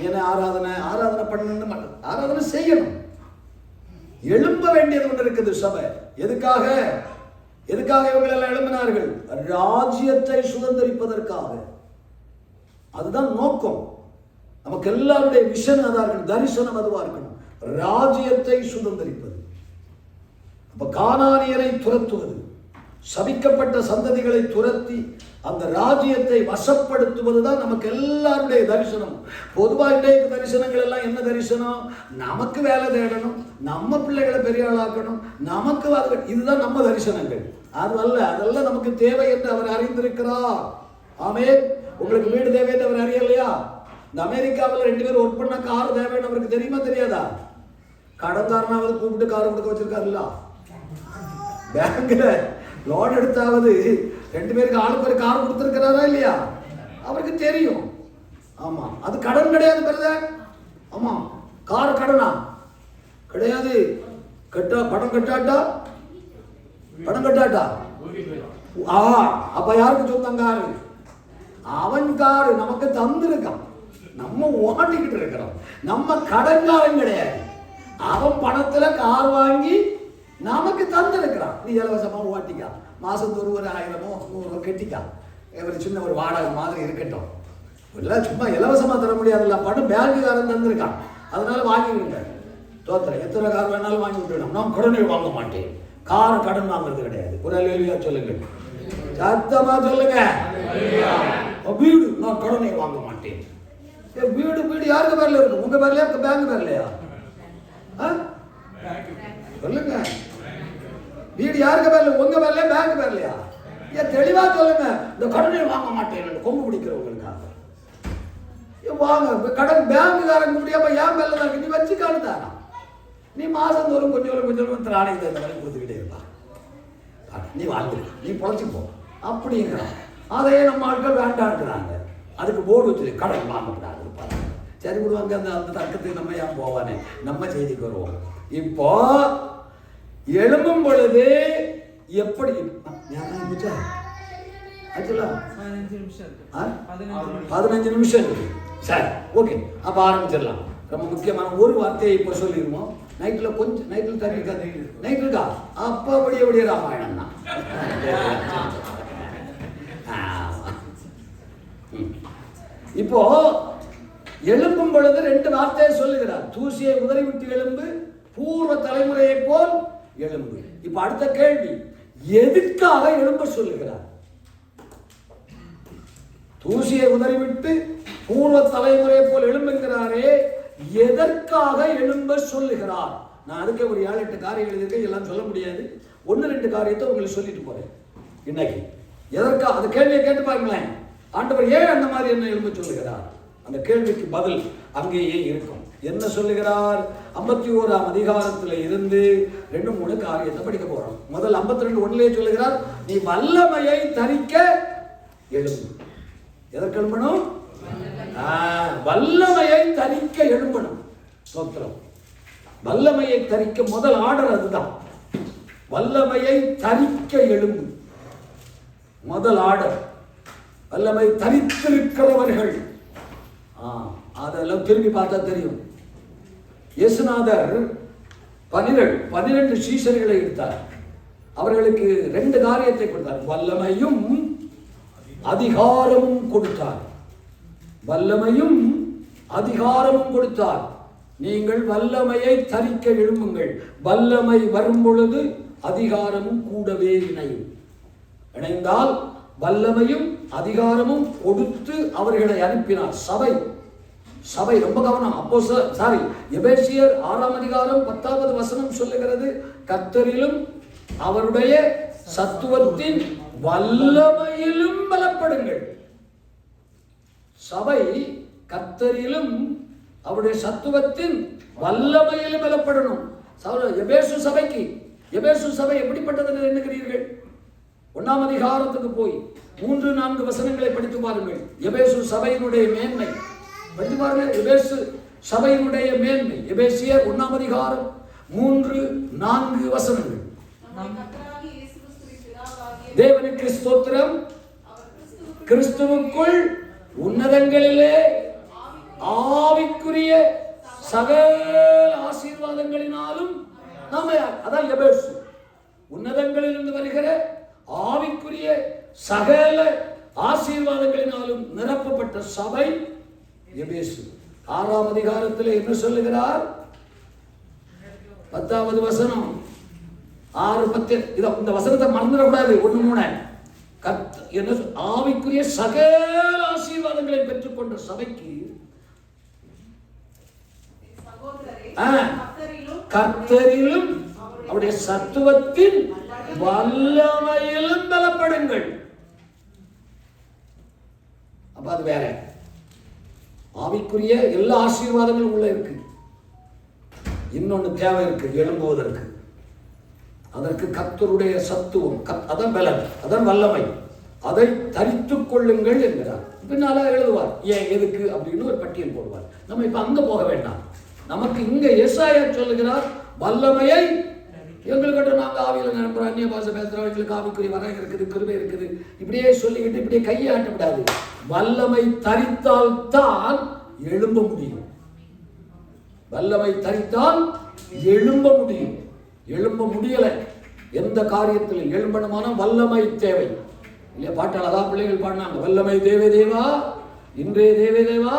ஏன்னா ஆராதனை பண்ணணும், ஆராதனை செய்யணும். எழும்ப வேண்டியது ஒன்று இருக்குது சபை. எதுக்காக இவங்க எல்லாம் எழும்பினார்கள்? ராஜ்யத்தை சுதந்திரிப்பதற்காக. அதுதான் நோக்கம். நமக்கு எல்லாருடைய விஷன் அதா இருக்கணும், தரிசனம் அதுவா இருக்கணும். ராஜ்யத்தை சுதந்திரிப்பது. அப்ப கானானியரை துரத்துவது, சபிக்கப்பட்ட சந்ததிகளை துரத்தி அந்த ராஜ்யத்தை வசப்படுத்துவதுதான் நமக்கு எல்லாருடைய தரிசனம். பொதுவாக தரிசனங்கள் எல்லாம் என்ன தரிசனம்? நமக்கு வேலை தேடணும், நம்ம பிள்ளைகளை பெரிய ஆளாக்கணும், நமக்கு இதுதான் நம்ம தரிசனங்கள். அதெல்லாம் நமக்கு தேவை என்று அவர் அறிந்திருக்கிறார். ஆமென். உங்களுக்கு வீடு தேவை என்று அவர் அறியலையா? இந்த அமெரிக்காவில் 2 பேர் ஒர்க் பண்ண கார் தேவைன்னு அவருக்கு தெரியுமா தெரியாதா? கடன்காரனாவது கூப்பிட்டு கார் கொடுக்க வச்சிருக்காருல்ல. பேங்க்ல லோன் எடுத்தாவது 2 பேருக்கு ஆளுக்கு ஒரு கார் கொடுத்திருக்கிறாரா இல்லையா? அவருக்கு தெரியும். ஆமா, அது கடன் கிடையாது பிரதர். ஆமா, கார் கடனா கிடையாது. பணம் கட்டாட்டா அப்ப யாருக்கு சொந்தம் காரு? அவன் காரு நமக்கு தந்திருக்கான், நம்ம ஓட்டிக்கிட்டு இருக்கிறோம். நம்ம கடன்காரன் கிடையாது. அவன் பணத்துல கார் வாங்கி நமக்கு தந்திருக்கிறான். நீ இலவசமா ஓட்டிக்கா, மாசத்தோறும் ஒரு 1000 100 கட்டிக்கா, ஒரு சின்ன ஒரு வாடகை மாதிரி இருக்கட்டும். இல்லை சும்மா இலவசமா தர முடியாதுல்ல, பணம் பேங்குக்காரன் தந்திருக்கான், அதனால வாங்கிவிடுங்க. தோத்திரம் எத்தனை கார் வேணாலும் வாங்கி விட்டுவிடும். நான் கடனை வாங்க மாட்டேன். கார் கடன் வாங்குறது கிடையாது. ஒரு அல்லேலூயா சொல்லுங்க, சத்தமா சொல்லுங்க. வீடு நான் கடனை வாங்க மாட்டேன். வீடு யாருக்கு பேர்ல இருக்கு? உங்க பேர்லயா, பேங்க் பேர்லயா? சொல்லுங்க. வீடு யாருக்கு பேர்ல? உங்க பேர்லயா, பேங்க் பேர்லயா? ஏன் தெளிவா சொல்லுங்க. இந்த கடனை வாங்க மாட்டேன் கொம்பு பிடிக்கிறவங்களுக்காக வாங்க. கடன் பேங்குக்காரங்க முடியாம ஏன் பேர்ல தான் நீ வச்சு காணுதானா? நீ மாசம் தோறும் கொஞ்சம் ஆணைக்கு தகுந்த மாதிரி கொடுத்துக்கிட்டே இருப்பா. நீ வாழ்ந்து நீ பொழைச்சிப்போ அப்படிங்கிறான். அதையே நம்ம ஆட்கள் வேண்டாங்கிறாங்க. அதுக்கு போர்டு வச்சு கடன் வாங்கக்கூடாது. சரி விடுவாங்க. அந்த தர்க்கத்துக்கு நம்ம ஏன் போவானே, நம்ம செய்திக்கு வருவோம். இப்போ எழும்பும் பொழுது எப்படி ஆச்சுங்களா? 15 நிமிஷம் இருக்கு. சரி, ஓகே, அப்போ ஆரம்பிச்சிடலாம். ரொம்ப முக்கியமான ஒரு வார்த்தையை இப்போ சொல்லிடுவோம். நைட்டில் கொஞ்சம் நைட்டில் தண்ணி இருக்கா? நைட் இருக்கா? அப்போ அப்படியே ராமாயணம் தான். இப்போ எழும்பும் பொழுது 2 வார்த்தையை சொல்லுகிறார். தூசியை உதறிவிட்டு எழும்பு, பூர்வ தலைமுறையை போல் எழும்பு. இப்ப அடுத்த கேள்வி, எதுக்காக எழும்ப சொல்லுகிறார்? தூசியை உதறிவிட்டு பூர்வ தலைமுறையை போல் எழும்புகிறாரே, எதற்காக எழும்ப சொல்லுகிறார்? நான் அதுக்கு ஒரு 7-8 காரியம் எழுதியிருக்கேன், எல்லாம் சொல்ல முடியாது. 1-2 காரியத்தை உங்களுக்கு சொல்லிட்டு போறேன் இன்னைக்கு. எதற்காக அந்த கேள்வியை கேட்டு பாருங்களேன். ஆண்டவர் ஏன் அந்த மாதிரி என்ன எழும்ப சொல்லுகிறார்? அந்த கேள்விக்கு பதில் அங்கேயே இருக்கும். என்ன சொல்லுகிறார்? 51ஆம் அதிகாரத்தில் இருந்து 2-3 காரியத்தை படிக்க போறோம். முதல் 52:1 சொல்லுகிறார், நீ வல்லமையை தரிக்க எழும்பு. எதற்கு எழும்பணும்? வல்லமையை தரிக்க எழும்பணும். ஸ்தோத்திரம். வல்லமையை தரிக்க முதல் ஆர்டர் அதுதான். வல்லமையை தரிக்க எழும்பு முதல் ஆர்டர். வல்லமை தரித்திருக்கிறவர்கள், அதெல்லாம் திரும்பி பார்த்தா தெரியும். இயேசுநாதர் 12 சீஷர்களை எடுத்தார். அவர்களுக்கு 2 காரியத்தை கொடுத்தார். வல்லமையும் அதிகாரமும் கொடுத்தார். வல்லமையும் அதிகாரமும் கொடுத்தார். நீங்கள் வல்லமையை தரிக்க எழும்புங்கள். வல்லமை வரும் பொழுது அதிகாரமும் கூடவே இணையும். இணைந்தால் வல்லமையும் அதிகாரமும் கொடுத்து அவர்களை அனுப்பினார். சபை ரொம்ப கவனம். எபேசியர் 6ஆம் அதிகாரம் 10வது வசனம் சொல்லுகிறது, கர்த்தரிலும் அவருடைய சத்துவத்தின் வல்லமையிலும் பலப்படுங்கள். சபை கர்த்தரிலும் அவருடைய சத்துவத்தின் வல்லமையிலும் பலப்படணும். எபேசு சபை எப்படிப்பட்டது எண்ணுகிறீர்கள்? 1ஆம் அதிகாரத்துக்கு போய் 3-4 வசனங்களை படித்து பாருங்கள். எபேசு சபையினுடைய மேன்மை படித்து பாருங்கள். எபேசு சபையினுடைய மேன்மை. எபேசியர் 1ஆம் அதிகாரம் 3-4 வசனங்கள். தேவனுக்கு ஸ்தோத்திரம், கிறிஸ்துவுக்குள் உன்னதங்களிலே ஆவிக்குரிய சகல ஆசீர்வாதங்களினாலும் நாம, அதான் எபேசு, உன்னதங்களிலிருந்து வருகிற ஆவிக்குரிய சகல ஆசீர்வாதங்களினாலும் நிரப்பப்பட்ட சபை எபேசு. 6ஆம் அதிகாரத்தில் என்ன சொல்லுகிறார்? 10வது வசனம் 6:10. இந்த வசனத்தை மறந்துடக்கூடாது. 1:3 என்ன? ஆவிக்குரிய சகல ஆசீர்வாதங்களை பெற்றுக்கொண்ட சபைக்கு கர்த்தரிலும் அவருடைய சத்துவத்தின் வல்லமையிலும் பலப்படுங்கள். அப்ப அது வேற. ஆவிக்குரிய எல்லா ஆசீர்வாதங்களும் உள்ள இருக்கு. இன்னொன்னு தேவை இருக்கு எழும்புவதற்கு. அதற்கு கர்த்தருடைய சத்துவம், அதான் பலம், அதான் வல்லமை. அதை தரித்துக் கொள்ளுங்கள் என்கிறார். பின்னால எழுதுவார் ஏன் எதுக்கு அப்படின்னு ஒரு பட்டியல் போடுவார். நம்ம இப்ப அங்க போக வேண்டாம். நமக்கு இங்க எசாயா சொல்லுகிறார், வல்லமையை எங்களுக்கு நாங்கள் ஆவியில நிரப்புறோம், அந்நிய பாஷை பேசுறோம், எங்களுக்கு ஆவிக்குரிய வர இருக்குது, கிருபை இருக்குது, இப்படியே சொல்லிக்கிட்டு இப்படியே கையாட்ட விடாது. வல்லமை தரித்தால் தான் எழும்ப முடியும். வல்லமை தரித்தால் எழும்ப முடியும். எழும்ப முடியலை. எந்த காரியத்தில் எழும்பணுமான வல்லமை தேவை இல்லையா? பாட்டால் அதான் பிள்ளைகள் பாடினாங்க, வல்லமை தேவே தேவா, இன்றே தேவே தேவா,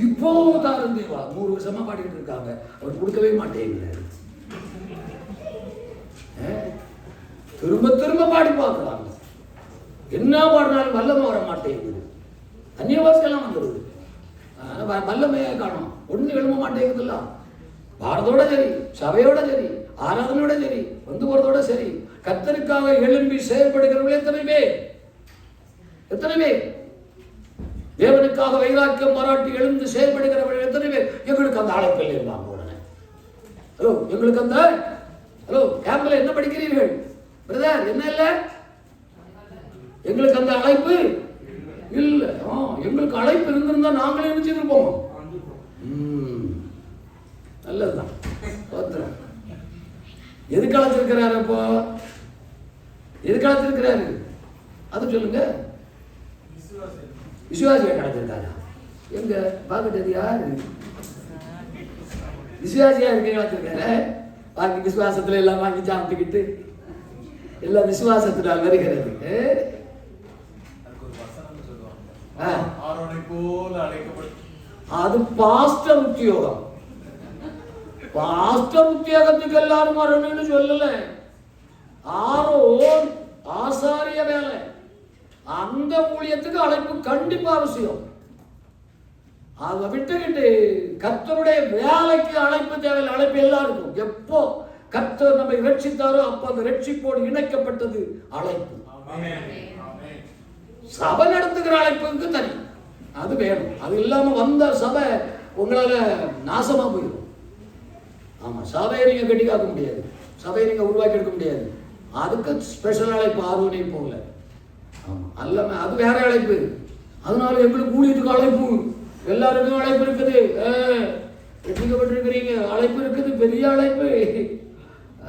இப்போ தாரும் தேவா. 100 வருஷமா பாடிக்கிட்டு இருக்காங்க. அவர் கொடுக்கவே மாட்டேங்கிறார். திரும்ப திரும்ப பாடி பார்க்கிறாங்க. என்ன பாடினாலும் வல்லமை வர மாட்டேங்குது. அந்நிய பாஷையெல்லாம் வந்துடுது. வல்லமையை காணும். ஒண்ணு எழும்ப மாட்டேங்குதுல்ல. பாரதோட சரி, சபையோட சரி, ஆராதனையோட சரி, வந்து போறதோட சரி, கர்த்தருக்காக எழும்பி செயல்படுகிறவர்கள் எத்தனை பேர்? எத்தனை பேர்? தேவனுக்காக வைராக்கியம் பாராட்டி எழுந்து செயல்படுகிறவர்கள் எத்தனை பேர்? எங்களுக்கு அந்த அழைப்பில் இருந்தாங்க. உடனே ஹலோ, எங்களுக்கு அந்த ஹலோ கேம்பில் என்ன படிக்கிறீர்கள் பிரதர்? என்ன இல்லை, எங்களுக்கு அந்த அழைப்பு இல்லை. எங்களுக்கு அழைப்பு இருந்திருந்தா நாங்களே நினைச்சிருப்போம். நல்லதுதான். எதுக்கு அழைச்சிருக்கிறாரு? அப்போ எதுக்கு அழைச்சிருக்கிறாரு அது சொல்லுங்க. விசுவாசியா கிடைச்சிருக்காங்க. எங்க பார்க்கட்டது யாரு விசுவாசியா இருக்க கிடைச்சிருக்காரு. பாக்கி விசுவாசத்துல எல்லாம் வாங்கி சாப்பிட்டுக்கிட்டு எல்லாம் விசுவாசத்தினால் வருகிறது. அது பாஸ்டர் உத்தியோகம். பாஸ்டர் உத்தியோகத்துக்கு எல்லாரும் வரணும்னு சொல்லல. ஆரோன் ஆசாரிய வேலை, அந்த ஊழியத்துக்கு அழைப்பு கண்டிப்பா அவசியம். அதை விட்டுக்கிட்டு கர்த்தருடைய வேலைக்கு அழைப்பு தேவையில்லை. அழைப்பு எல்லாருக்கும். எப்போ கர்த்தர் நம்மை ரட்சித்தாரோ அப்போ அந்த ரட்சிப்போடு இணைக்கப்பட்டது அழைப்பு. சபை நடத்துகிற அழைப்புக்கு தனி அது வேணும். அது இல்லாம வந்த சபை உங்களால நாசமா போயிடும். ஆமா, சபையை நீங்க கட்டி காக்க முடியாது, சபையை நீங்க உருவாக்கி எடுக்க முடியாது. அதுக்கு ஸ்பெஷல் அழைப்பு ஆர்வனையும் போகல. ஆமா, எல்லாமே அது வேற அழைப்பு. அதனால எங்களுக்கு ஊழியத்துக்கு அழைப்பு, எல்லாருக்கும் அழைப்பு இருக்குது. ரட்சிக்கப்பட்டிருக்கிறீங்க, அழைப்பு இருக்குது, பெரிய அழைப்பு.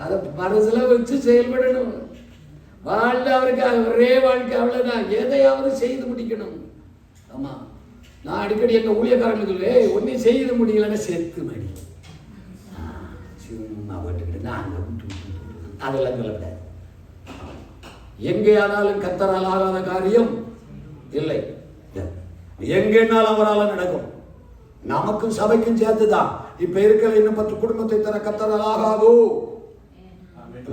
அதை மனசுல வச்சு செயல்படணும். வாழ்க்கை அவருக்கு ஒரே வாழ்க்கை, அவ்வளவுதான். எதையாவது செய்து முடிக்கணும். ஆமா, நான் அடிக்கடி எங்க ஊழியக்காரங்களுக்கு ஒன்னும் செய்து முடியலன்னு செத்து மடி சும்மா போட்டுக்கிட்டு நாங்க அதெல்லாம் சொல்லக்கூடாது. எங்கேயானாலும் கர்த்தரால் ஆகாத காரியம் இல்லை. எங்கேனாலும் அவரால் நடக்கும். நமக்கும் சபைக்கும் சேர்த்துதான். இப்ப இருக்கிற இன்னும் 10 குடும்பத்தை தர கர்த்தரால் ஆகாதோ,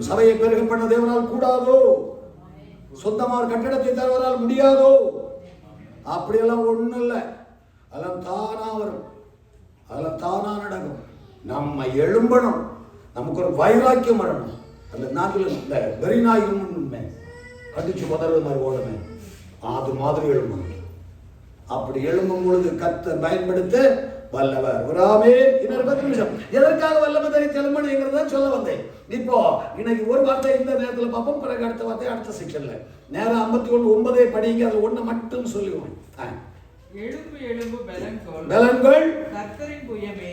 சபையை பெருக பண்ண தேவனால் கூடாதோ, சொந்தமாக கட்டிடத்தை தருவதால் முடியாதோ, அப்படியெல்லாம் ஒண்ணும் இல்லை. அதெல்லாம் தானா வரும், அதெல்லாம் தானா நடக்கும். நம்ம எழும்பணும், நமக்கு ஒரு வைராக்கியம் வரணும். அந்த நாட்டில் இந்த வெறிநாயகம் உண்மை கடிச்சு பதறது மாதிரி ஓடுமே, அது மாதிரி எழும்பணும். அப்படி எழும்பும் பொழுது கர்த்தர் பயன்படுத்த வல்லவர். இன்னொரு 10 நிமிஷம் எதற்காக வல்லமை தரித்து எழும்பணுங்கிறத சொல்ல வந்தேன். இப்போ இன்னைக்கு ஒரு வார்த்தை இந்த நேரத்தில் பார்ப்போம், பிறகு அடுத்த வார்த்தை அடுத்த செக்ஷன்ல. நேரம் 51:9 படிங்க, அது ஒண்ணு மட்டும் சொல்லுவோம். எழும்பு எழும்பு பலன்கள் கர்த்தரின் புயமே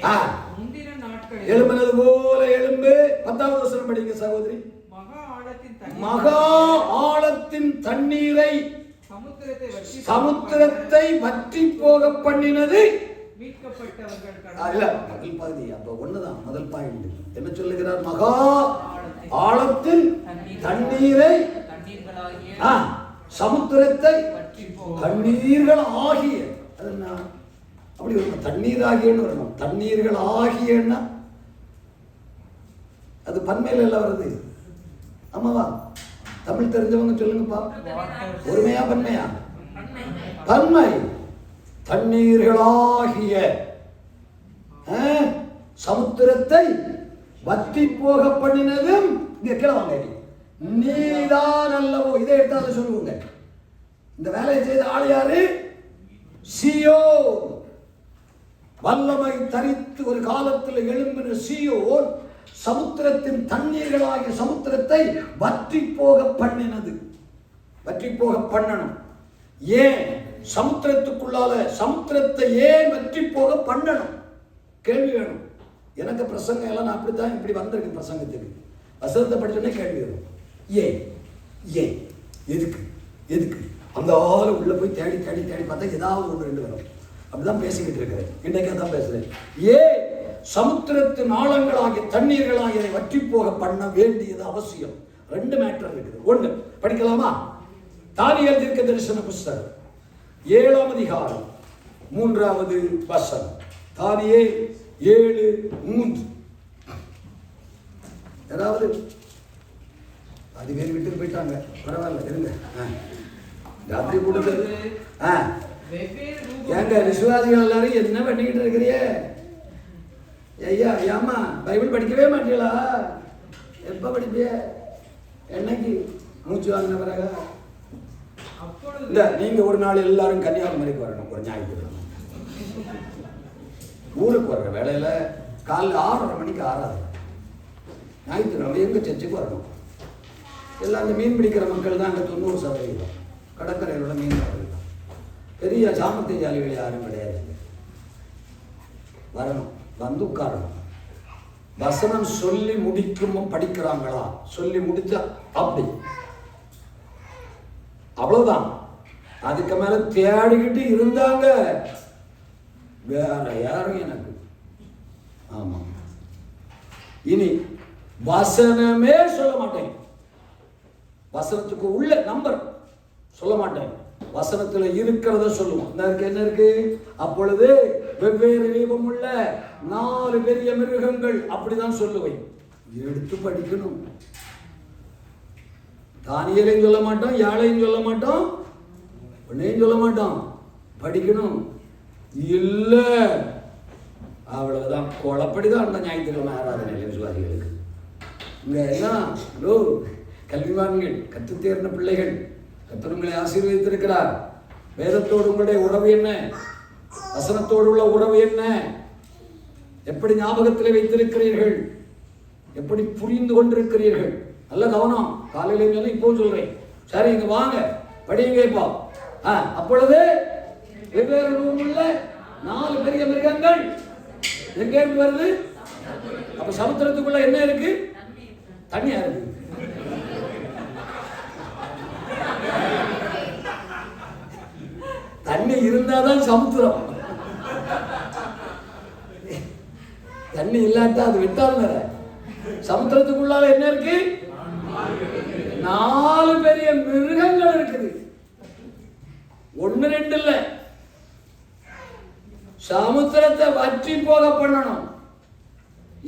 முந்தின நாட்களில் எழும்பினது போல எழும்பு. 10வது வசனம் படிங்க சகோதரி. மகா ஆழத்தின் தண்ணீரை சமுத்திரத்தை வற்றி போக பண்ணினது மீட்கப்பட்டவர்கள். முதல் பகுதி அப்ப ஒண்ணுதான். முதல் பாயிண்ட் என்ன சொல்லுகிறார்? மகா ஆழத்தின் தண்ணீரை சமுத்திரத்தை தண்ணீர்கள் ஆகிய, அது என்ன அப்படி வரணும், தண்ணீர் ஆகியன்னு வரணும். தண்ணீர்கள் ஆகியன்னா அது பன்மையில எல்லாம் வருது. ஆமாவா? தமிழ் தெரிஞ்சவங்க சொல்லுங்கப்பா. ஒருமையா பன்மையா? பன்மை. தண்ணீர்களாகிய சமுத்திரத்தை வற்றி போக பண்ணினதும் இங்க கிளவாங்க. நீதான் அல்லவோ, இதை எடுத்தாலும் சொல்லுவாங்க. இந்த வேலையை செய்த ஆள் யாரு? சீயோன். வல்லமை தரித்து ஒரு காலத்தில் எழும்பின சீயோன் சமுத்திரத்தின் தண்ணீர்களாகிய சமுத்திரத்தை வற்றி போக பண்ணினது. வற்றி போக பண்ணணும். ஏன் சமுத்திரத்துக்குள்ளால சமுத்திரத்தை ஏன் வற்றி போக பண்ணணும்? கேள்வி வேணும். எனக்கு பிரசங்கம் எல்லாம் நான் அப்படித்தான் இப்படி வந்திருக்கு. பிரசங்கத்துக்கு வசனத்தை படிச்சோன்னே கேள்வி வரும். ஏன் ஏன் எதுக்கு எதுக்கு அந்த ஆளு உள்ள போய் தேடி தேடி தேடி பார்த்தா ஏதாவது ஒன்று 2 வரும். அப்படிதான் பேசிக்கிட்டு இருக்கிறேன். இன்னைக்கு அதான் பேசுறேன். ஏன் சமுத்திரத்தின் ஆழங்களாகிய தண்ணீர்களாகிய வற்றி போக பண்ண வேண்டியது அவசியம். 2 மேட்டர் இருக்குது. 1 படிக்கலாமா? தானியேல் தீர்க்க தரிசன புஸ்தகம் 7ஆம் அதிகாரம் 3வது வசனம். தானியேல் 7:3. ஏதாவது அது வேறு விட்டு போயிட்டாங்க, பரவாயில்ல இருங்க. ராத்திரி கொடுத்தது ஏங்க விசுவாசிகள் எல்லாரும் என்ன பண்ணிக்கிட்டு இருக்கிறிய? ஐயா ஏமா பைபிள் படிக்கவே மாட்டீங்களா? எப்ப படிப்பிய? என்னைக்கு மூச்சு வாங்கின பிறகு? இல்ல, நீங்க ஒரு நாள் எல்லாரும் கன்னியாகுமரிக்கு வரணும். ஒரு ஞாயிற்றுக்கிழமை ஊருக்கு வர்ற வேலையில காலைல 6:30 மணிக்கு 6:30 ஞாயிற்றுக்கிழமை எங்க சர்ச்சுக்கு வரணும். எல்லாம் அந்த மீன் பிடிக்கிற மக்கள் தான் அங்கே 90%. கடற்கரையில் உள்ள மீன்காரர்கள் தான். பெரிய சாமர்த்திய ஜாலிகள் யாரும் கிடையாது. வரணும், வந்து உட்காரணும். வசனம் சொல்லி முடிக்கும் படிக்கிறாங்களா? சொல்லி முடிச்சா அப்படி அவ்வளவுதான். அதுக்கு மேல தேடிக்கிட்டு இருந்தாங்க. வேற யாரும் எனக்கு. ஆமா, இனி வசனமே சொல்ல மாட்டேன். வசனத்துக்கு உள்ள நம்பர் சொல்ல மாட்டேன். வசனத்துல இருக்கிறத சொல்லுவோம். என்ன இருக்கு? அப்பொழுது வெவ்வேறு ரூபம் உள்ள 4 பெரிய மிருகங்கள், அப்படிதான் சொல்லுவேன். எடுத்து படிக்கணும். தானியலையும் சொல்ல மாட்டோம், யாழையும் சொல்ல மாட்டோம், ஒன்னையும் சொல்ல மாட்டோம். படிக்கணும். இல்ல அவ்வளவுதான். குழப்படிதான் அந்த ஞாயிற்றுக்கிழமை ஆராதனை விசுவாசிகளுக்கு. இங்க எல்லாம் கல்விவான்கள், கற்று தேர்ந்த பிள்ளைகள், கர்த்தர் உங்களை ஆசீர்வதித்திருக்கிறார். வேதத்தோடு உங்களுடைய உறவு என்ன? வசனத்தோடு உள்ள உறவு என்ன? எப்படி ஞாபகத்தில் வைத்திருக்கிறீர்கள்? எப்படி புரிந்து கொண்டிருக்கிறீர்கள்? நல்ல கவனம். காலையில இப்போ சொல்றேன். சரி, இங்க வாங்க, படிங்க இப்போ. அப்பொழுது வெவ்வேறு உள்ள 4 பெரிய மிருகங்கள் எங்க இருந்து வருது? அப்ப சமுத்திரத்துக்குள்ள என்ன இருக்கு? தண்ணியா இருக்கு. தண்ணி இருந்தாதான் சமுத்திரம். தண்ணி இல்லாட்டா அது விட்டால் வேற. சமுத்திரத்துக்குள்ளால என்ன இருக்கு? 4 பெரிய மிருகங்கள் இருக்குது. 1 2 இல்ல. சமுத்திரத்தை வற்றி போக பண்ணணும்.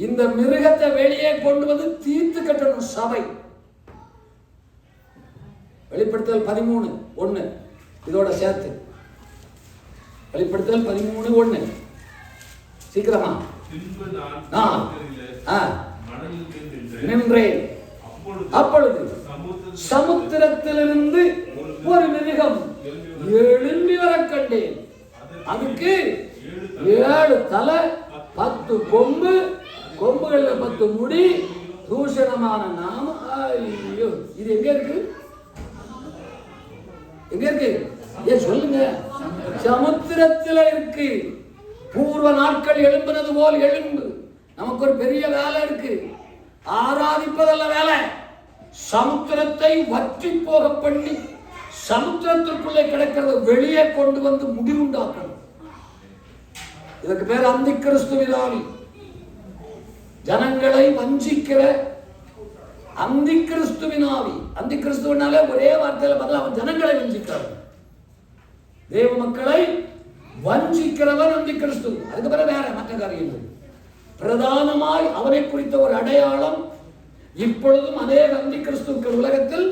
இந்த மிருகத்தை வெளியே கொண்டு வந்து தீர்த்து கட்டணும் சபை. வெளிப்படுத்தல் 13:1 இதோட சேர்த்து. வெளிப்படுத்தல் 13:1 சீக்கிரமா. நின்றேன். அப்பொழுது சமுத்திரத்திலிருந்து ஒரு மிருகம் எழும்பி வர கண்டேன். அதுக்கு 7 தலை, 10 கொம்பு, கொம்புகள்ல 10 முடி, தூஷணமான நாமம். ஐயோ, இது எங்க இருக்கு? எங்க இருக்கு? ஏன் சொல்லுங்க. சமுத்திரத்தில் இருக்கு. பூர்வ நாட்கள் எழும்பினது போல் எழும்பு. நமக்கு ஒரு பெரிய வேலை இருக்கு. ஆராதிப்பதல்ல வேலை. சமுத்திரத்தை வற்றி போக பண்ணி சமுத்திரத்திற்குள்ளே கிடக்கிறத வெளியே கொண்டு வந்து முடிவுண்டாக்கணும். இதுக்கு பேர் அந்தி கிறிஸ்துவின் ஆவி. ஜனங்களை வஞ்சிக்கிற அந்தி கிறிஸ்துவின் ஆவி. அந்தி கிறிஸ்துவனாலே ஒரே வார்த்தையில பதில் அவன் ஜனங்களை வஞ்சிக்கிறான். தேவ மக்களை வஞ்சிக்கிறவன் அந்தி கிறிஸ்து. அதுக்கு பிறகு வேற மற்ற காரியங்கள். பிரதானமாய் அவனை குறித்த ஒரு அடையாளம் இப்பொழுதும் அநேக அந்தி கிறிஸ்துக்கள் உலகத்தில்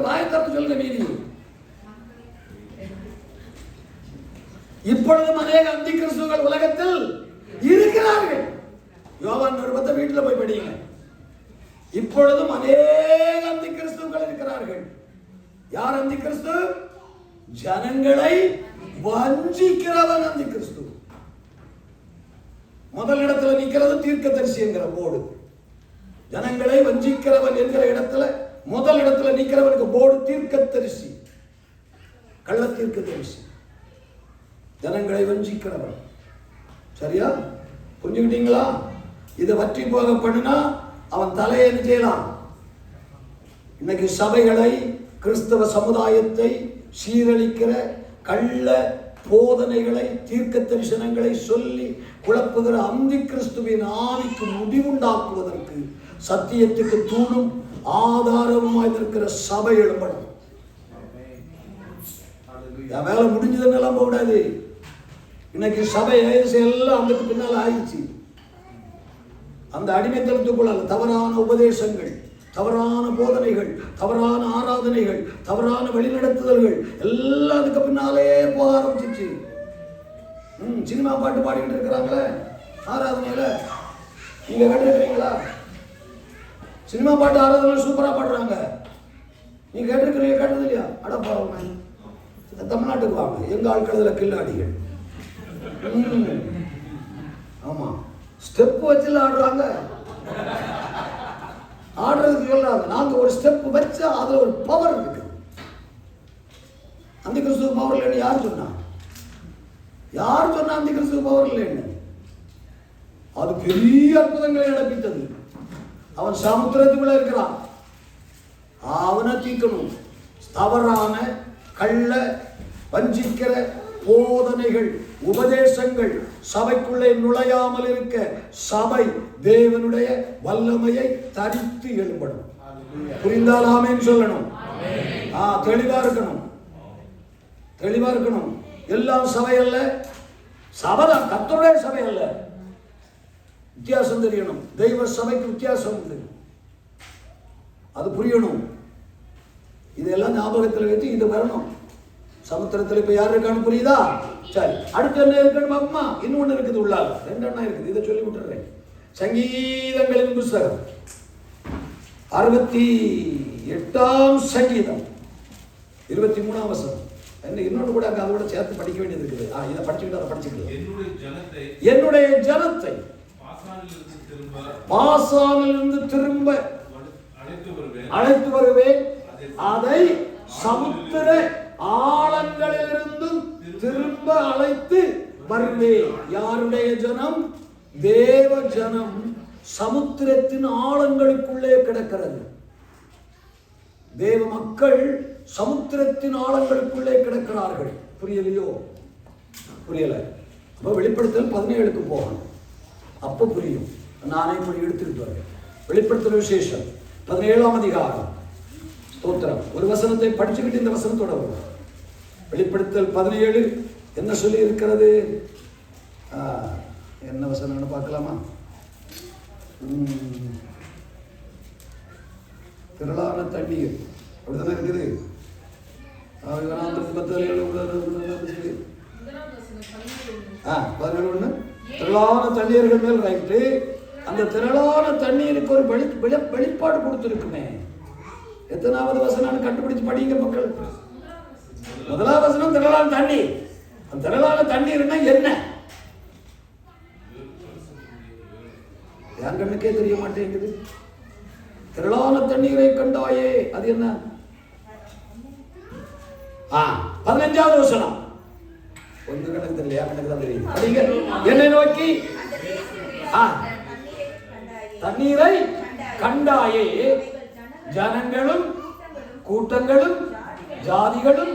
வாயத்தரப்பு சொல்லுங்க மீதி. இப்பொழுதும் அநேக அந்தி கிறிஸ்துக்கள் உலகத்தில் இருக்கிறார்கள். யோவான் நிருபத்தை வீட்டில் போய் படிங்க. இப்பொழுதும் அநேக அந்தி கிறிஸ்துக்கள் இருக்கிறார்கள். யார் அந்தி கிறிஸ்து? ஜனங்களை வஞ்சிக்கிறவன் அந்தி கிறிஸ்து. முதல் இடத்துல நிக்கிறது தீர்க்கதரிசி என்கிற போர்டு. ஜனங்களை வஞ்சிக்கிறவன் என்கிற இடத்துல முதல் இடத்துல நிக்கிறவனுக்கு போர்டு தீர்க்கதரிசி, கள்ள தீர்க்கதரிசி. ஜனங்களை வஞ்சிக்கிறவன். சரியா? புரிஞ்சுக்கிட்டீங்களா? இதை வற்றி போக பண்ணினா அவன் தலையை செய்யலாம். இன்னைக்கு சபைகளை, கிறிஸ்தவ சமுதாயத்தை சீரழிக்கிற கள்ள போதனைகளை, தீர்க்க தரிசனங்களை சொல்லி குழப்புகிற அந்தி கிறிஸ்துவின் ஆவிக்கு முடிவுண்டாக்குவதற்கு சத்தியத்துக்கு தூணும் ஆதாரமாய் இருக்கிற சபை எழுப்பணும். வேலை முடிஞ்சதுன்னு எல்லாம் போடாது. இன்னைக்கு சபை எல்லாம் அதுக்கு பின்னால் ஆயிடுச்சு. அந்த அடிமைத்தனத்துக்குள்ள தவறான உபதேசங்கள், தவறான போதனைகள், தவறான ஆராதனைகள், தவறான வழிநடத்துதல்கள் எல்லாம் அதுக்கு பின்னாலே போக ஆரம்பிச்சிச்சு. சினிமா பாட்டு பாடிக்கிட்டு இருக்கிறாங்களே ஆராதனையில, நீங்க கேட்டிருக்கிறீங்களா? சினிமா பாட்டு ஆராதனை சூப்பரா பாடுறாங்க. நீங்க கேட்டிருக்கிறீங்க? கேட்டது இல்லையா? அட பாருங்க, தமிழ்நாட்டுக்கு வாங்க, எங்க ஆட்கள் கில்லாடிகள். ஆமா, ஸ்டெப் வச்சு ஆடுறாங்க. ஆடுறதுக்கு சொல்றாங்க. நாங்க ஒரு ஸ்டெப் வச்சா அதுல ஒரு பவர் இருக்கு. அந்த கிறிஸ்துவ பவர் இல்லைன்னு யார் சொன்னா? யார் சொன்னா அந்த கிறிஸ்துவ பவர் இல்லைன்னு? அது பெரிய அற்புதங்களை நடப்பித்தது. அவன் சமுத்திரத்துக்குள்ள இருக்கிறான். அவனை தீர்க்கணும். தவறான கள்ள வஞ்சிக்கிற போதனைகள், உபதேசங்கள் சபைக்குள்ளே நுழையாமல் இருக்க சபை தேவனுடைய வல்லமையை தரித்து எழும்படும். புரிந்தால் ஆமென் சொல்லணும். தெளிவா இருக்கணும், தெளிவா இருக்கணும். எல்லாம் சபை அல்ல, சபைதான் கர்த்தருடைய சபை அல்ல. வித்தியாசம் தெரியணும். தெய்வ சபைக்கு வித்தியாசம் உண்டு, அது புரியணும். இதெல்லாம் ஞாபகத்தில் வச்சு இது வரணும். சமுத்திரத்தில் இப்ப யார் இருக்கான்னு புரியுதா? சரி, அடுத்து என்ன இருக்குன்னு பாப்போமா? இன்னொன்னு இருக்குது, உள்ளால 2 எண்ணம் இருக்குது. இதை சொல்லி விட்டுறேன். சங்கீதங்களின் புஸ்தகம் 68ஆம் சங்கீதம் 23ஆம் வசனம். இன்னொன்று கூட அங்க அதோட சேர்த்து படிக்க வேண்டியது இருக்குது. இதை படிச்சுக்கிட்டு அதை படிச்சுக்கிட்டு, என்னுடைய ஜனத்தை பாசானிலிருந்து திரும்ப அழைத்து வருவேன், அதை சமுத்திர ஆழங்களிலிருந்தும் திரும்ப அழைத்து வருவேன். யாருடைய ஜனம்? தேவ ஜனம் சமுத்திரத்தின் ஆழங்களுக்குள்ளே கிடக்கிறது. தேவ மக்கள் சமுத்திரத்தின் ஆழங்களுக்குள்ளே கிடக்கிறார்கள். புரியலையோ? புரியல. அப்ப வெளிப்படுத்தல் 17க்கு போகணும், அப்ப புரியும். நானே இப்படி எடுத்துக்கிட்டு வரேன். வெளிப்படுத்தல் விசேஷம் 17ஆம் அதிகாரம். ஸ்தோத்திரம். ஒரு வசனத்தை படிச்சுக்கிட்டு இந்த வசனத்தோட வரும். வெளிப்படுத்தல் 17 என்ன சொல்லி இருக்கிறது? என்ன வசனம்னு பார்க்கலாமா? திரளான தண்ணீர் அப்படித்தானே இருக்குது. 17:1 திரளான தண்ணீர்கள் மேல் ரைட்டு. அந்த திரளான தண்ணீருக்கு ஒரு வெளிப்பாடு கொடுத்துருக்குமே. எத்தனாவது வசனம் கண்டுபிடிச்சு படிங்க மக்கள். 1ஆம் வசனம் திரளான தண்ணீர். அந்த திரளான தண்ணீர்னா என்ன? என் கண்ணுக்கே தெரிய மாட்டேங்குது. திரளான தண்ணீரை கண்டாயே, அது என்ன? 15ஆவது வசனம். ஒன்று கணக்கு தெரியலையா? கணக்கு தான் தெரியும். படிங்க. என்னை நோக்கி தண்ணீரை கண்டாயே, ஜனங்களும் கூட்டங்களும் ஜாதிகளும்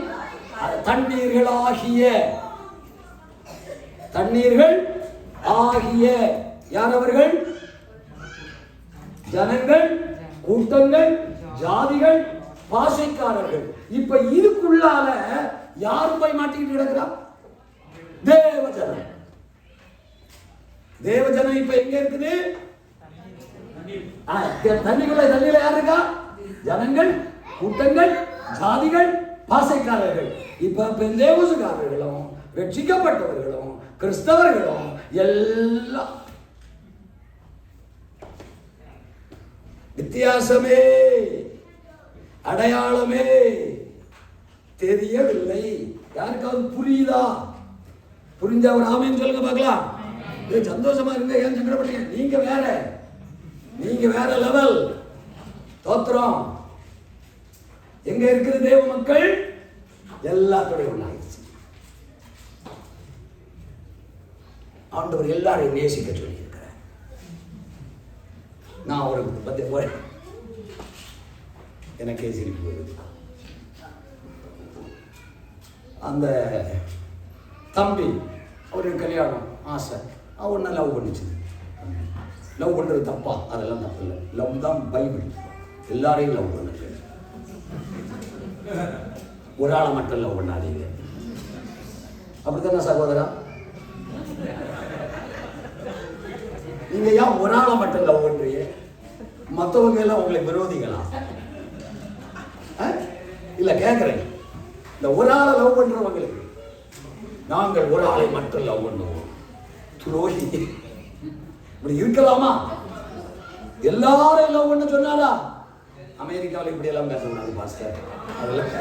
தண்ணீர்கள் ஆகிய யார் அவர்கள்? ஜனங்கள், கூட்டங்கள், ஜாதிகள், பாஷைக்காரர்கள். இப்ப இதுக்குள்ளால யாரு போய் மாட்டிக்கிட்டு கிடக்குறா? தேவஜனம். தேவஜனம் இப்ப எங்க இருக்குது? தண்ணிக்குள்ள யார் இருக்கா? ஜனங்கள், கூட்டங்கள், ஜாதிகள், பாசைக்காரர்கள். இப்ப பெந்தேவுசுகாரர்களும் ரட்சிக்கப்பட்டவர்களும் கிறிஸ்தவர்களும் எல்லாம் வித்தியாசமே அடையாளமே தெரியவில்லை. யாருக்காவது புரியுதா? புரிஞ்ச ஒரு ஆமென் சொல்லுங்க பார்க்கலாம். சந்தோஷமா இருங்க. ஏன் சங்கடப்படுறீங்க? நீங்க வேற லெவல். தோத்திரம். எங்க இருக்குது தேவ மக்கள்? எல்லாத்தோட ஒன்றாயிடுச்சு. ஆண்டவர் எல்லாரையும் நேசிக்க சொல்லி இருக்கிறார். நான் ஒரு 10 போறேன், எனக்கே சிரிப்பு வருது. அந்த தம்பி அவருக்கு கல்யாணம் ஆசை, அவனை லவ் பண்ணிச்சு. லவ் பண்றது தப்பா? அதெல்லாம் தப்பு இல்லை. லவ் தான் பைபிள். எல்லாரையும் லவ் பண்ணுங்க, ஒரு ஆளை மட்டும் லவ் பண்ணாதீங்க. அப்படித்தானே சகோதரா? நீங்க ஏன் ஒரு ஆளை மட்டும் லவ் பண்றீங்க? மற்றவங்க எல்லாம் உங்களுக்கு விரோதிகளா? இல்ல கேட்கிறேன். இந்த ஒரு ஆளை லவ் பண்றவங்களுக்கு நாங்கள் ஒரு ஆளை மட்டும் லவ் பண்ணுவோம். துரோகி. இப்படி இருக்கலாமா? எல்லாரும் லவ் பண்ண சொன்னாரா? அமெரிக்காவில் இப்படி எல்லாம் பேசக்கூடாது பாஸ்டர். அதெல்லாம்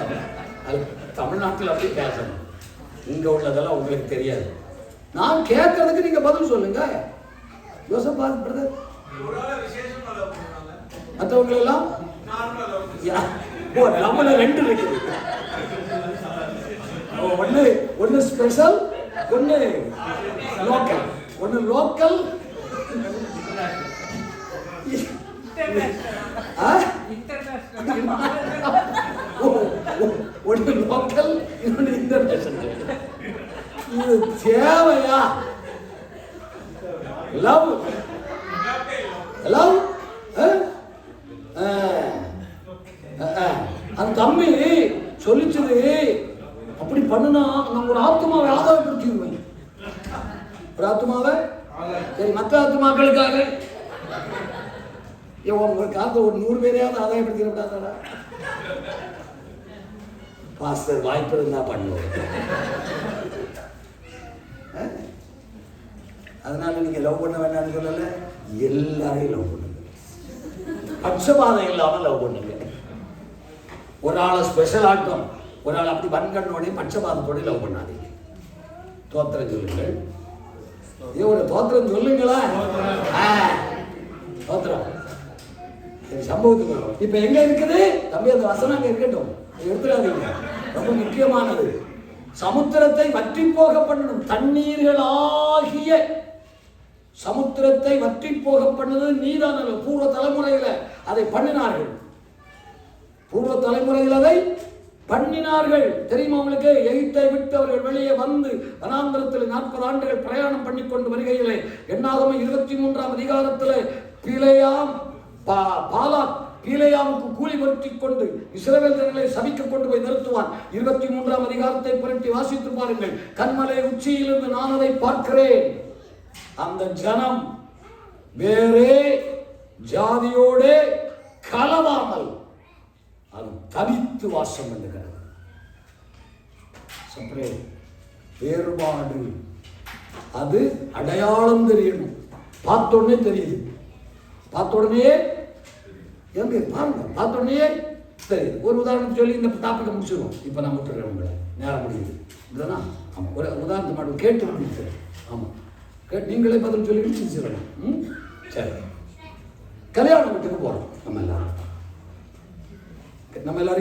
தமிழ்நாட்டில் அப்படி பேசணும். இங்க உள்ளதெல்லாம் உங்களுக்கு தெரியாது. நான் கேட்கறதுக்கு நீங்க பதில் சொல்லுங்க. யோசப் பிரதர், மற்றவங்க எல்லாம் நம்மள 2 இருக்குது. ஒன்னு ஸ்பெஷல், ஒன்னு லோக்கல். ஒன்னு லோக்கல், ஒன்று லோக்கல், இன்னொன்று இன்டர்நேஷனல். இது தேவையா? Love love. அந்த தம்பி சொல்லிச்சது, அப்படி பண்ணுனா நம்ம ஒரு ஆத்மாவை ஆதாயப்படுத்திடுவேன். ஒரு ஆத்மாவை சரி, மற்ற ஆத்மாக்களுக்காக ஒரு காலத்தில் ஒரு 100 பேரையாவது ஆதாயப்படுத்திடக்கூடாதா? பாஸ்டர் வாய்ப்பு இருந்தா பண்ணுவோம். அதனால நீங்க லவ் பண்ண வேண்டாம்னு சொல்லல, எல்லாரையும் லவ் பண்ணுங்க. பட்சபாதம் இல்லாம லவ் பண்ணுங்க. ஒரு ஆளை ஸ்பெஷல் ஆட்டம், ஒரு ஆள் அப்படி வன்கண்ணோடய பட்சபாதத்தோட லவ் பண்ணாதீங்க. தோத்திரம் சொல்லுங்கள். ஒரு தோத்திரம் சொல்லுங்களா? தோத்திரம் சம்பவத்துக்கு வரும். இப்ப எங்க இருக்குது தம்பி? அந்த வசனம் அங்க இருக்கட்டும், எடுத்துடாதீங்க. ரொம்ப முக்கியமானது. சமுத்திரத்தை வற்றி போக பண்ணணும். தண்ணீர்களாகிய சமுத்திரத்தை வற்றி போக பண்ணது நீதான. பூர்வ தலைமுறையில அதை பண்ணினார்கள். பூர்வ தலைமுறையில் அதை பண்ணினார்கள். தெரியுமா உங்களுக்கு? எகிப்தை விட்டு அவர்கள் வெளியே வந்து வனாந்திரத்தில் 40 ஆண்டுகள் பிரயாணம் பண்ணி கொண்டு வருகையிலே, என்னாகமம் 23ஆம் அதிகாரத்தில் பிலேயாம் பாலாக் பீலேயாமுக்கு கூலி வருத்தி கொண்டு இஸ்ரவேல் ஜனங்களை சபிக்க கொண்டு போய் நிறுத்துவான். 23ஆம் அதிகாரத்தை புரட்டி வாசித்து பாருங்கள். கன்மலை உச்சியிலிருந்து நான் அதை பார்க்கிறேன். அந்த ஜனம் வேறே ஜாதியோட கலவாமல் அது தனித்து வாசம் பண்ணுகிறது. வேறுபாடு, அது அடையாளம் தெரியணும். பார்த்த உடனே தெரியுது. பார்த்த உடனே எங்க பாருங்க, பார்த்த உடனே சரி. ஒரு உதாரணம் சொல்லி இந்த டாபிக்கை முடிச்சிருவோம். இப்போ நான் விட்டுறேன், உங்களை நேரம் முடியுது. இதுதான் ஆமாம். ஒரு உதாரணத்தை மட்டும் கேட்டு முடிக்கிறேன். ஆமாம், நீங்களே பதில் சொல்லி முடிச்சிடணும். சரி, கல்யாண வீட்டுக்கு போகிறோம். நம்ம எல்லாரும்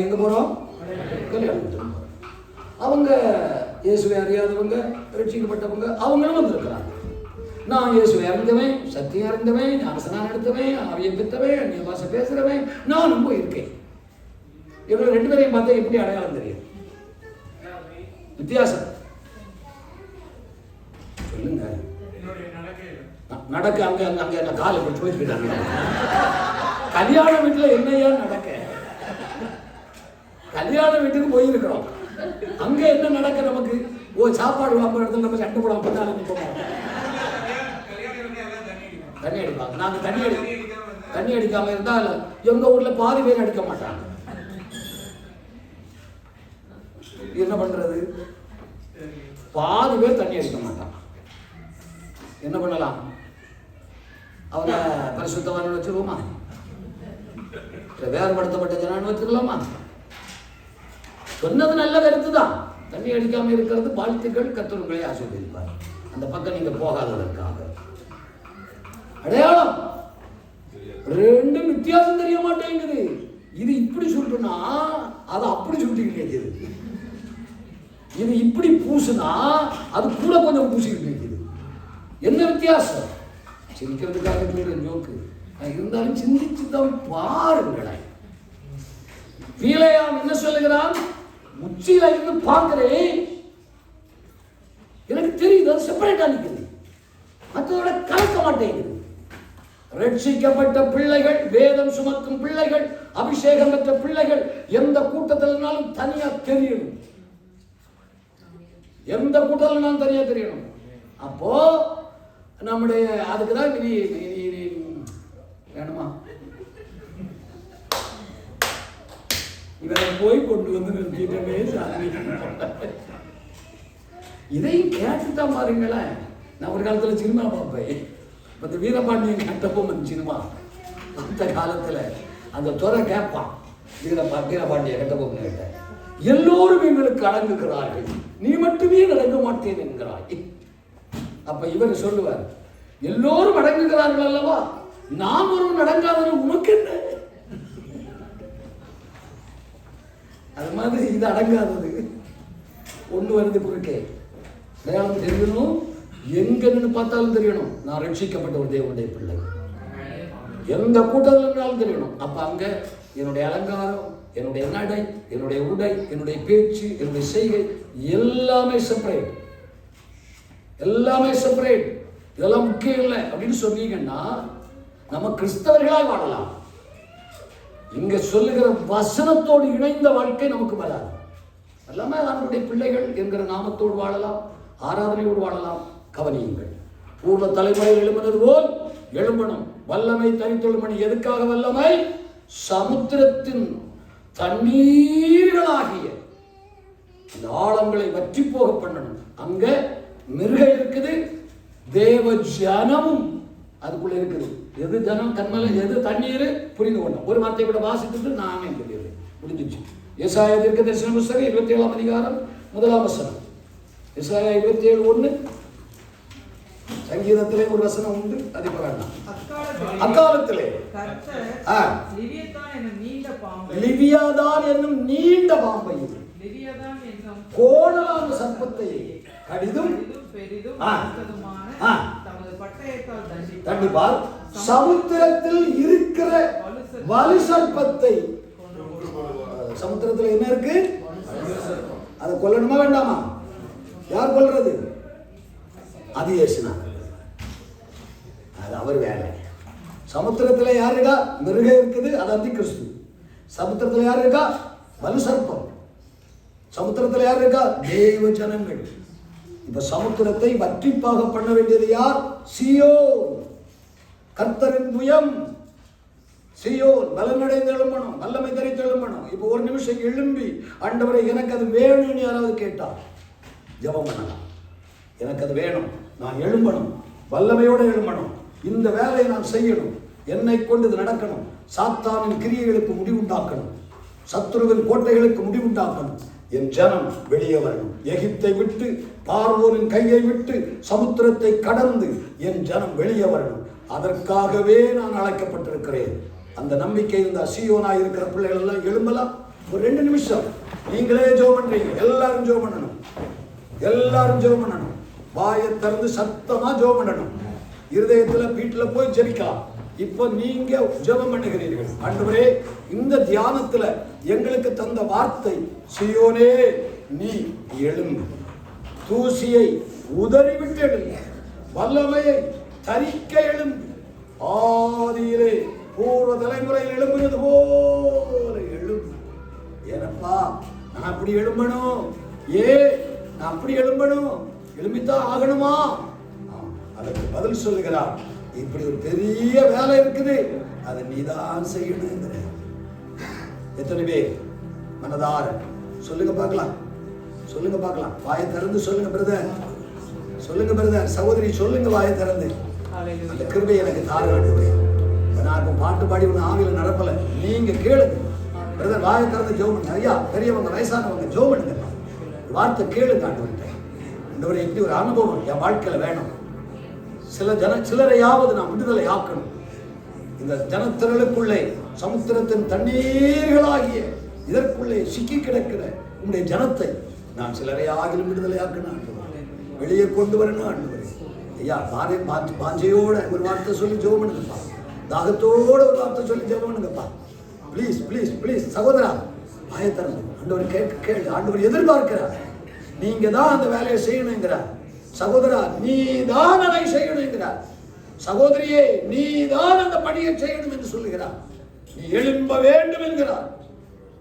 எங்கே போகிறோம்? கல்யாண வீட்டுக்கு போகிறோம். அவங்க இயேசுவை அறியாதவங்க, ரட்சிக்கப்பட்டவங்க, அவங்களும் வந்திருக்கிறாங்க. நான் இயேசுவை அறிந்தவன், சத்தியம் அறிந்தவன், ஞானஸ்நானம் எடுத்தவன், ஆவியை பெற்றவன், அந்நிய பாஷை பேசுகிறவன், நானும் போயிருக்கேன். இவங்க 2 பேரையும் பார்த்தா எப்படி அடையாளம் தெரியும்? வித்தியாசம் சொல்லுங்க. நடக்க அங்க அங்க என்ன காலை போட்டு போயிருக்காங்க. கல்யாண வீட்டுல என்னையா நடக்க? கல்யாண வீட்டுக்கு போயிருக்கிறோம். அங்க என்ன நடக்க நமக்கு? சாப்பாடு வாங்குற இடத்துல நம்ம சண்டை போடாம போனோம். தண்ணி அடிப்பாங்க. நாங்க தண்ணி அடிக்காம இருந்தால் எங்க ஊர்ல பாதி பேர் அடிக்க மாட்டாங்க. என்ன பண்றது? பாதி பேர் தண்ணி அடிக்க மாட்டாங்க. என்ன பண்ணலாம்? அவரை பரிசுத்தவான் வச்சிருவோமா? வேறுபடுத்தப்பட்ட ஜனான்னு வச்சுக்கலாமா? சொன்னது நல்ல கருத்து தான். தண்ணி அடிக்காம இருக்கிறது வாழ்த்துக்கள், கர்த்தர் உங்களை ஆசீர்வதிப்பார். அந்த பக்கம் நீங்க போகாததற்காக. அடையாளம் 2 வித்தியாசம் தெரிய மாட்டேங்குது. இது இப்படி சுட்டுனா அது அப்படி சுட்டிக்கிட்டு இருக்குது. இது இப்படி பூசுனா அது கூட கொஞ்சம் பூசிக்கிட்டு இருக்குது. என்ன வித்தியாசம்? சிரிக்கிறதுக்காக சொல்றேன் ஜோக்கு. இருந்தாலும் சிந்திச்சு தான் பாருங்களேன். பீலேயாம் என்ன சொல்லுகிறான்? உச்சியில இருந்து பார்க்கிறேன், எனக்கு தெரியுது அது செப்பரேட்டா நிற்குது, மற்றதோட கலக்க மாட்டேங்குது. ரட்சிக்கப்பட்ட பிள்ளைகள், வேதம் சுமக்கும் பிள்ளைகள், அபிஷேகம் பெற்ற பிள்ளைகள் எந்த கூட்டத்தில்னாலும் தனியா தெரியணும். எந்த கூட்டத்தில்னாலும் தனியா தெரியணும். அப்போ நம்முடைய அதுக்குதான் வேணுமா? இவரை போய் கொண்டு வந்து நிறுத்திட்டமே சாமி. இதையும் கேட்டுதான் பாருங்களேன். நான் ஒரு காலத்துல சினிமா பார்ப்பேன். இந்த வீரபாண்டியன் கட்டபொம்மன் சினிமா. அந்த காலத்துல அந்த துறை கேட்பான், வீரபாண்டிய கட்டபொம்மன் கிட்ட, எல்லோரும் எங்களுக்கு அடங்குகிறார்கள், நீ மட்டுமே அடங்க மாட்டேன் என்கிறாய். அப்ப இவர் சொல்லுவார், எல்லோரும் அடங்குகிறார்கள் அல்லவா, நான் ஒருவன் அடங்காதவன் உனக்கு என்ன? அது மாதிரி இது அடங்காதது ஒண்ணு வருது குறுக்கே. அடையாளம் தெரியணும். எங்கன்னு பார்த்தாலும் தெரியணும் நான் ரட்சிக்கப்பட்ட ஒரு தேவனுடைய பிள்ளை. எந்த கூட்டத்தில் இருந்தாலும் தெரியணும். அப்ப அங்க என்னுடைய அலங்காரம், என்னுடைய நடை, என்னுடைய உடை, என்னுடைய பேச்சு, என்னுடைய செய்கை எல்லாமே செப்பரேட். எல்லாமே செப்பரேட். இதெல்லாம் முக்கியம் இல்லை அப்படின்னு சொன்னீங்கன்னா நம்ம கிறிஸ்தவர்களாய் வாழலாம். இங்க சொல்லுகிற வசனத்தோடு இணைந்த வாழ்க்கை நமக்கு வராது. எல்லாமே அவனுடைய பிள்ளைகள் என்கிற நாமத்தோடு வாழலாம், ஆராதனையோடு வாழலாம். கவனியுங்கள், பூர்வ தலைமுறையில் எழும்பினது போல் எழும்பணும். வல்லமை தனித்தொழுமணி. எதுக்காக வல்லமை? சமுத்திரத்தின் தண்ணீர்களாகிய அந்த ஆழங்களை வற்றி போக பண்ணணும். அங்க மிருகம் இருக்குது, தேவ ஜனமும் அதுக்குள்ள இருக்குது. எது ஜனம் கண்மலை, எது தண்ணீர் புரிந்து கொண்டோம். ஒரு வார்த்தை கூட வாசித்துட்டு நாமே தெரியுது, முடிஞ்சிச்சு. ஏசாயா தீர்க்கதரிசன புத்தகம் 27ஆம் அதிகாரம் 1ஆம் வசனம். ஏசாயா 27:1. சங்கீதத்திலே ஒரு வசனம் உண்டு, அதை வேண்டாம். அக்காலத்திலே லிவியாதான் என்னும் நீண்ட பாம்பையும் கோணலான சர்ப்பத்தை கடிதும் தண்டிப்பார். சமுத்திரத்தில் இருக்கிற வலு சர்ப்பத்தை, சமுத்திரத்தில் என்ன இருக்கு? அதை கொல்லணுமா வேண்டாமா? யார் கொல்றது? அது ஏசுனா, அது அவர் வேலை. சமுத்திரத்தில் யார் இருக்கா? மிருகம் இருக்குது, அது அந்தி கிறிஸ்து. சமுத்திரத்தில் யார் இருக்கா? வலு சர்ப்பம். சமுத்திரத்தில் யார் இருக்கா? தேவ ஜனங்கள். இப்ப சமுத்திரத்தை வற்றிப்பாக பண்ண வேண்டியது யார்? சீயோன், கர்த்தரின் புயம். சீயோன் பலனடைந்து எழும்பணும், வல்லமை தரித்து எழும்பணும். இப்போ ஒரு நிமிஷம் எழும்பி, ஆண்டவரை எனக்கு அது வேணும்னு யாராவது கேட்டா ஜெபம் பண்ணலாம். எனக்கு அது வேணும், நான் எழும்பணும், வல்லமையோடு எழும்பணும், இந்த வேலையை நான் செய்யணும், என்னை கொண்டு இது நடக்கணும், சாத்தானின் கிரியைகளுக்கு முடிவுண்டாக்கணும், சத்துருவின் கோட்டைகளுக்கு முடிவுண்டாக்கணும், என் ஜனம் வெளியே வரணும். எகிப்தை விட்டு, பார்வோனின் கையை விட்டு, சமுத்திரத்தை கடந்து என் ஜனம் வெளியே வரணும். அதற்காகவே நான் அழைக்கப்பட்டிருக்கிறேன். அந்த நம்பிக்கை இந்த சீயோனாய் இருக்கிற பிள்ளைகள் எல்லாம் எழும்பலாம். ஒரு 2 நிமிஷம் நீங்களே ஜெபம் பண்றீங்க. எல்லாரும் ஜெபம் பண்ணணும், எல்லாரும் ஜெபம் பண்ணணும். வாயை திறந்து சத்தமா ஜெபம் பண்ணணும். இருதயத்துல வீட்டுல போய் ஜெபிக்கலாம். இப்போ நீங்க ஜெபம் பண்ணுகிறீர்கள். ஆண்டவரே, இந்த தியானத்துல எங்களுக்கு தந்த வார்த்தை, சீயோனே நீ எழும்பு, தூசியை உதறிவிட்டு எழும்பு, வல்லமையை தரிக்க எழும்பு, ஆதியிலே பூர்வ தலைமுறையில் எழும்புகிறது போல எழும்பு. ஏனப்பா நான் அப்படி எழும்பணும், நான் அப்படி எழும்பணும், எழும்பித்தான் ஆகணுமா? அதற்கு பதில் சொல்லுகிறார், இப்படி ஒரு பெரிய வேலை இருக்குது, அதை நீதான் செய்யணும். எத்தனை பேர் மனதார சொல்லுங்க பார்க்கலாம், சொல்லுங்க பார்க்கலாம். வாயை திறந்து சொல்லுங்க பிரதர், சொல்லுங்க பிரதர். சகோதரி சொல்லுங்க வாயை திறந்து. அந்த கிருபை எனக்கு தார வேண்டும். நான் இப்போ பாட்டு பாடி ஒன்று ஆவியில நடப்பல. நீங்க கேளுங்க பிரதர், வாயை திறந்து ஜெபம் பண்ணுங்க. ஐயா பெரியவங்க வயசானவங்க ஜெபம் பண்ணுங்க, வார்த்தை கேளுங்க. ஆண்டவரே, இப்படி ஒரு அனுபவம் என் வாழ்க்கையில வேணும். சிலரையாவது நான் விடுதலை ஆக்கணும். இந்த ஜனத்திரளுக்குள்ளே, சமுத்திரத்தின் தண்ணீர்களாகிய இதற்குள்ளே சிக்கி கிடக்கிற உங்களுடைய ஜனத்தை நான் சிலரையாகிலும் விடுதலை ஆக்கணும். வெளியே கொண்டு வரணும். ஆண்டவரே ஐயா, பாஞ்சையோட ஒரு வார்த்தை சொல்லி ஜெபம் பண்ணுங்கப்பா. தாகத்தோட ஒரு வார்த்தை சொல்லி ஜெபம் பண்ணுங்கப்பா. Please please please. சகோதரா வாயை திறந்து ஆண்டவர் கேளு. ஆண்டவர் எதிர்பார்க்கிறார், நீங்க தான் அந்த வேலையை செய்யணுங்கிறார். சகோதரா நீ தான் அதை செய்யணுங்கிறார். சகோதரியே நீ தான் அந்த பணியை செய்யணும் என்று சொல்லுகிறார். நீ எழும்ப வேண்டும் என்கிறார்.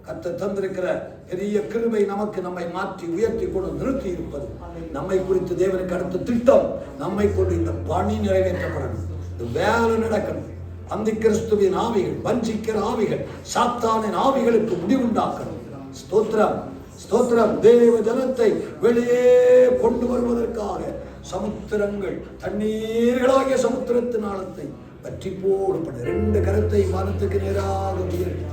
கர்த்தர் தந்திருக்கிற பெரிய கிருபை நமக்கு நம்மை மாற்றி உயர்த்தி கொண்டு நிறுத்தி இருப்பது. நம்மை குறித்து தேவனுக்கு அடுத்த திட்டம், நம்மை கொண்டு இந்த பணி நிறைவேற்றப்படணும், இந்த வேலை நடக்கணும். அந்த கிறிஸ்துவின் ஆவிகள், வஞ்சிக்கிற ஆவிகள், சாத்தானின் ஆவிகளுக்கு முடிவுண்டாக்கணும். ஸ்தோத்திரம் ஸ்தோத்திரம். தேவ ஜனத்தை வெளியே கொண்டு வருவதற்காக சமுத்திரங்கள், தண்ணீர்களாகிய சமுத்திரத்தின் ஆழத்தை பற்றி போடப்படும். 2 கரத்தை வானத்துக்கு நேராக உயர்த்தி,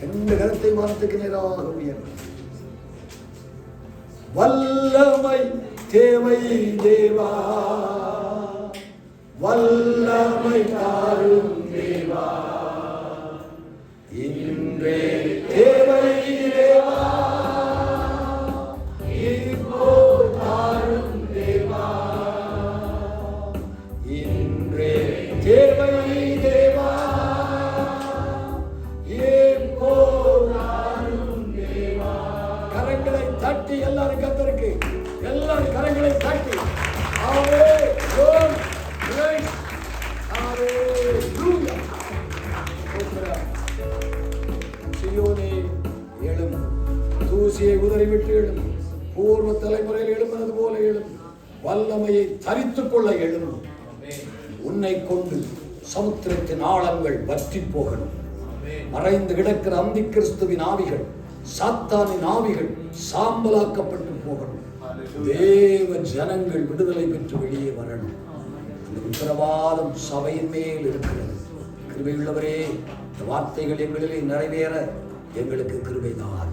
2 கரத்தை வானத்துக்கு நேராக உயர்த்தி. வல்லமை தேவை தேவா, வல்லமை தாரும் தேவா, இன்றே தேவை தேவா, இப்போ தாரும் தேவா, இன்றே தேவை தேவா, வல்லமையை தரித்துக் கொள்ள எழும்பும். உன்னை கொண்டு சமுத்திரத்தின் ஆழங்கள் வற்றி போகணும். மறைந்து கிடக்கிற அந்தி கிறிஸ்துவின் ஆவிகள், சாத்தானின் ஆவிகள் சாம்பலாக்கப்பட்டு போகணும். தேவ ஜனங்கள் விடுதலை பெற்று வெளியே வரணும். அந்த உத்தரவாதம் சபையின் மேல் இருக்கிறது. கிருபையுள்ளவரே, இந்த வார்த்தைகள் எங்களிலே நிறைவேற எங்களுக்கு கிருபைதான்.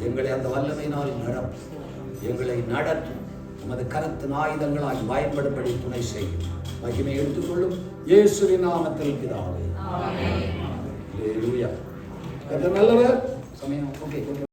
எங்களை அந்த வல்லமையினால் நடத்தும். எங்களை நடத்தும். உமது கரத்தின் ஆயுதங்களால் பயன்படும்படி துணை செய்யும். மகிமை எடுத்துக்கொள்ளும் இயேசுவின் நாமத்தில் பிதாவே. ஆமென். அல்லேலூயா. கர்த்தர் நல்லவர். சமயம் ஓகே.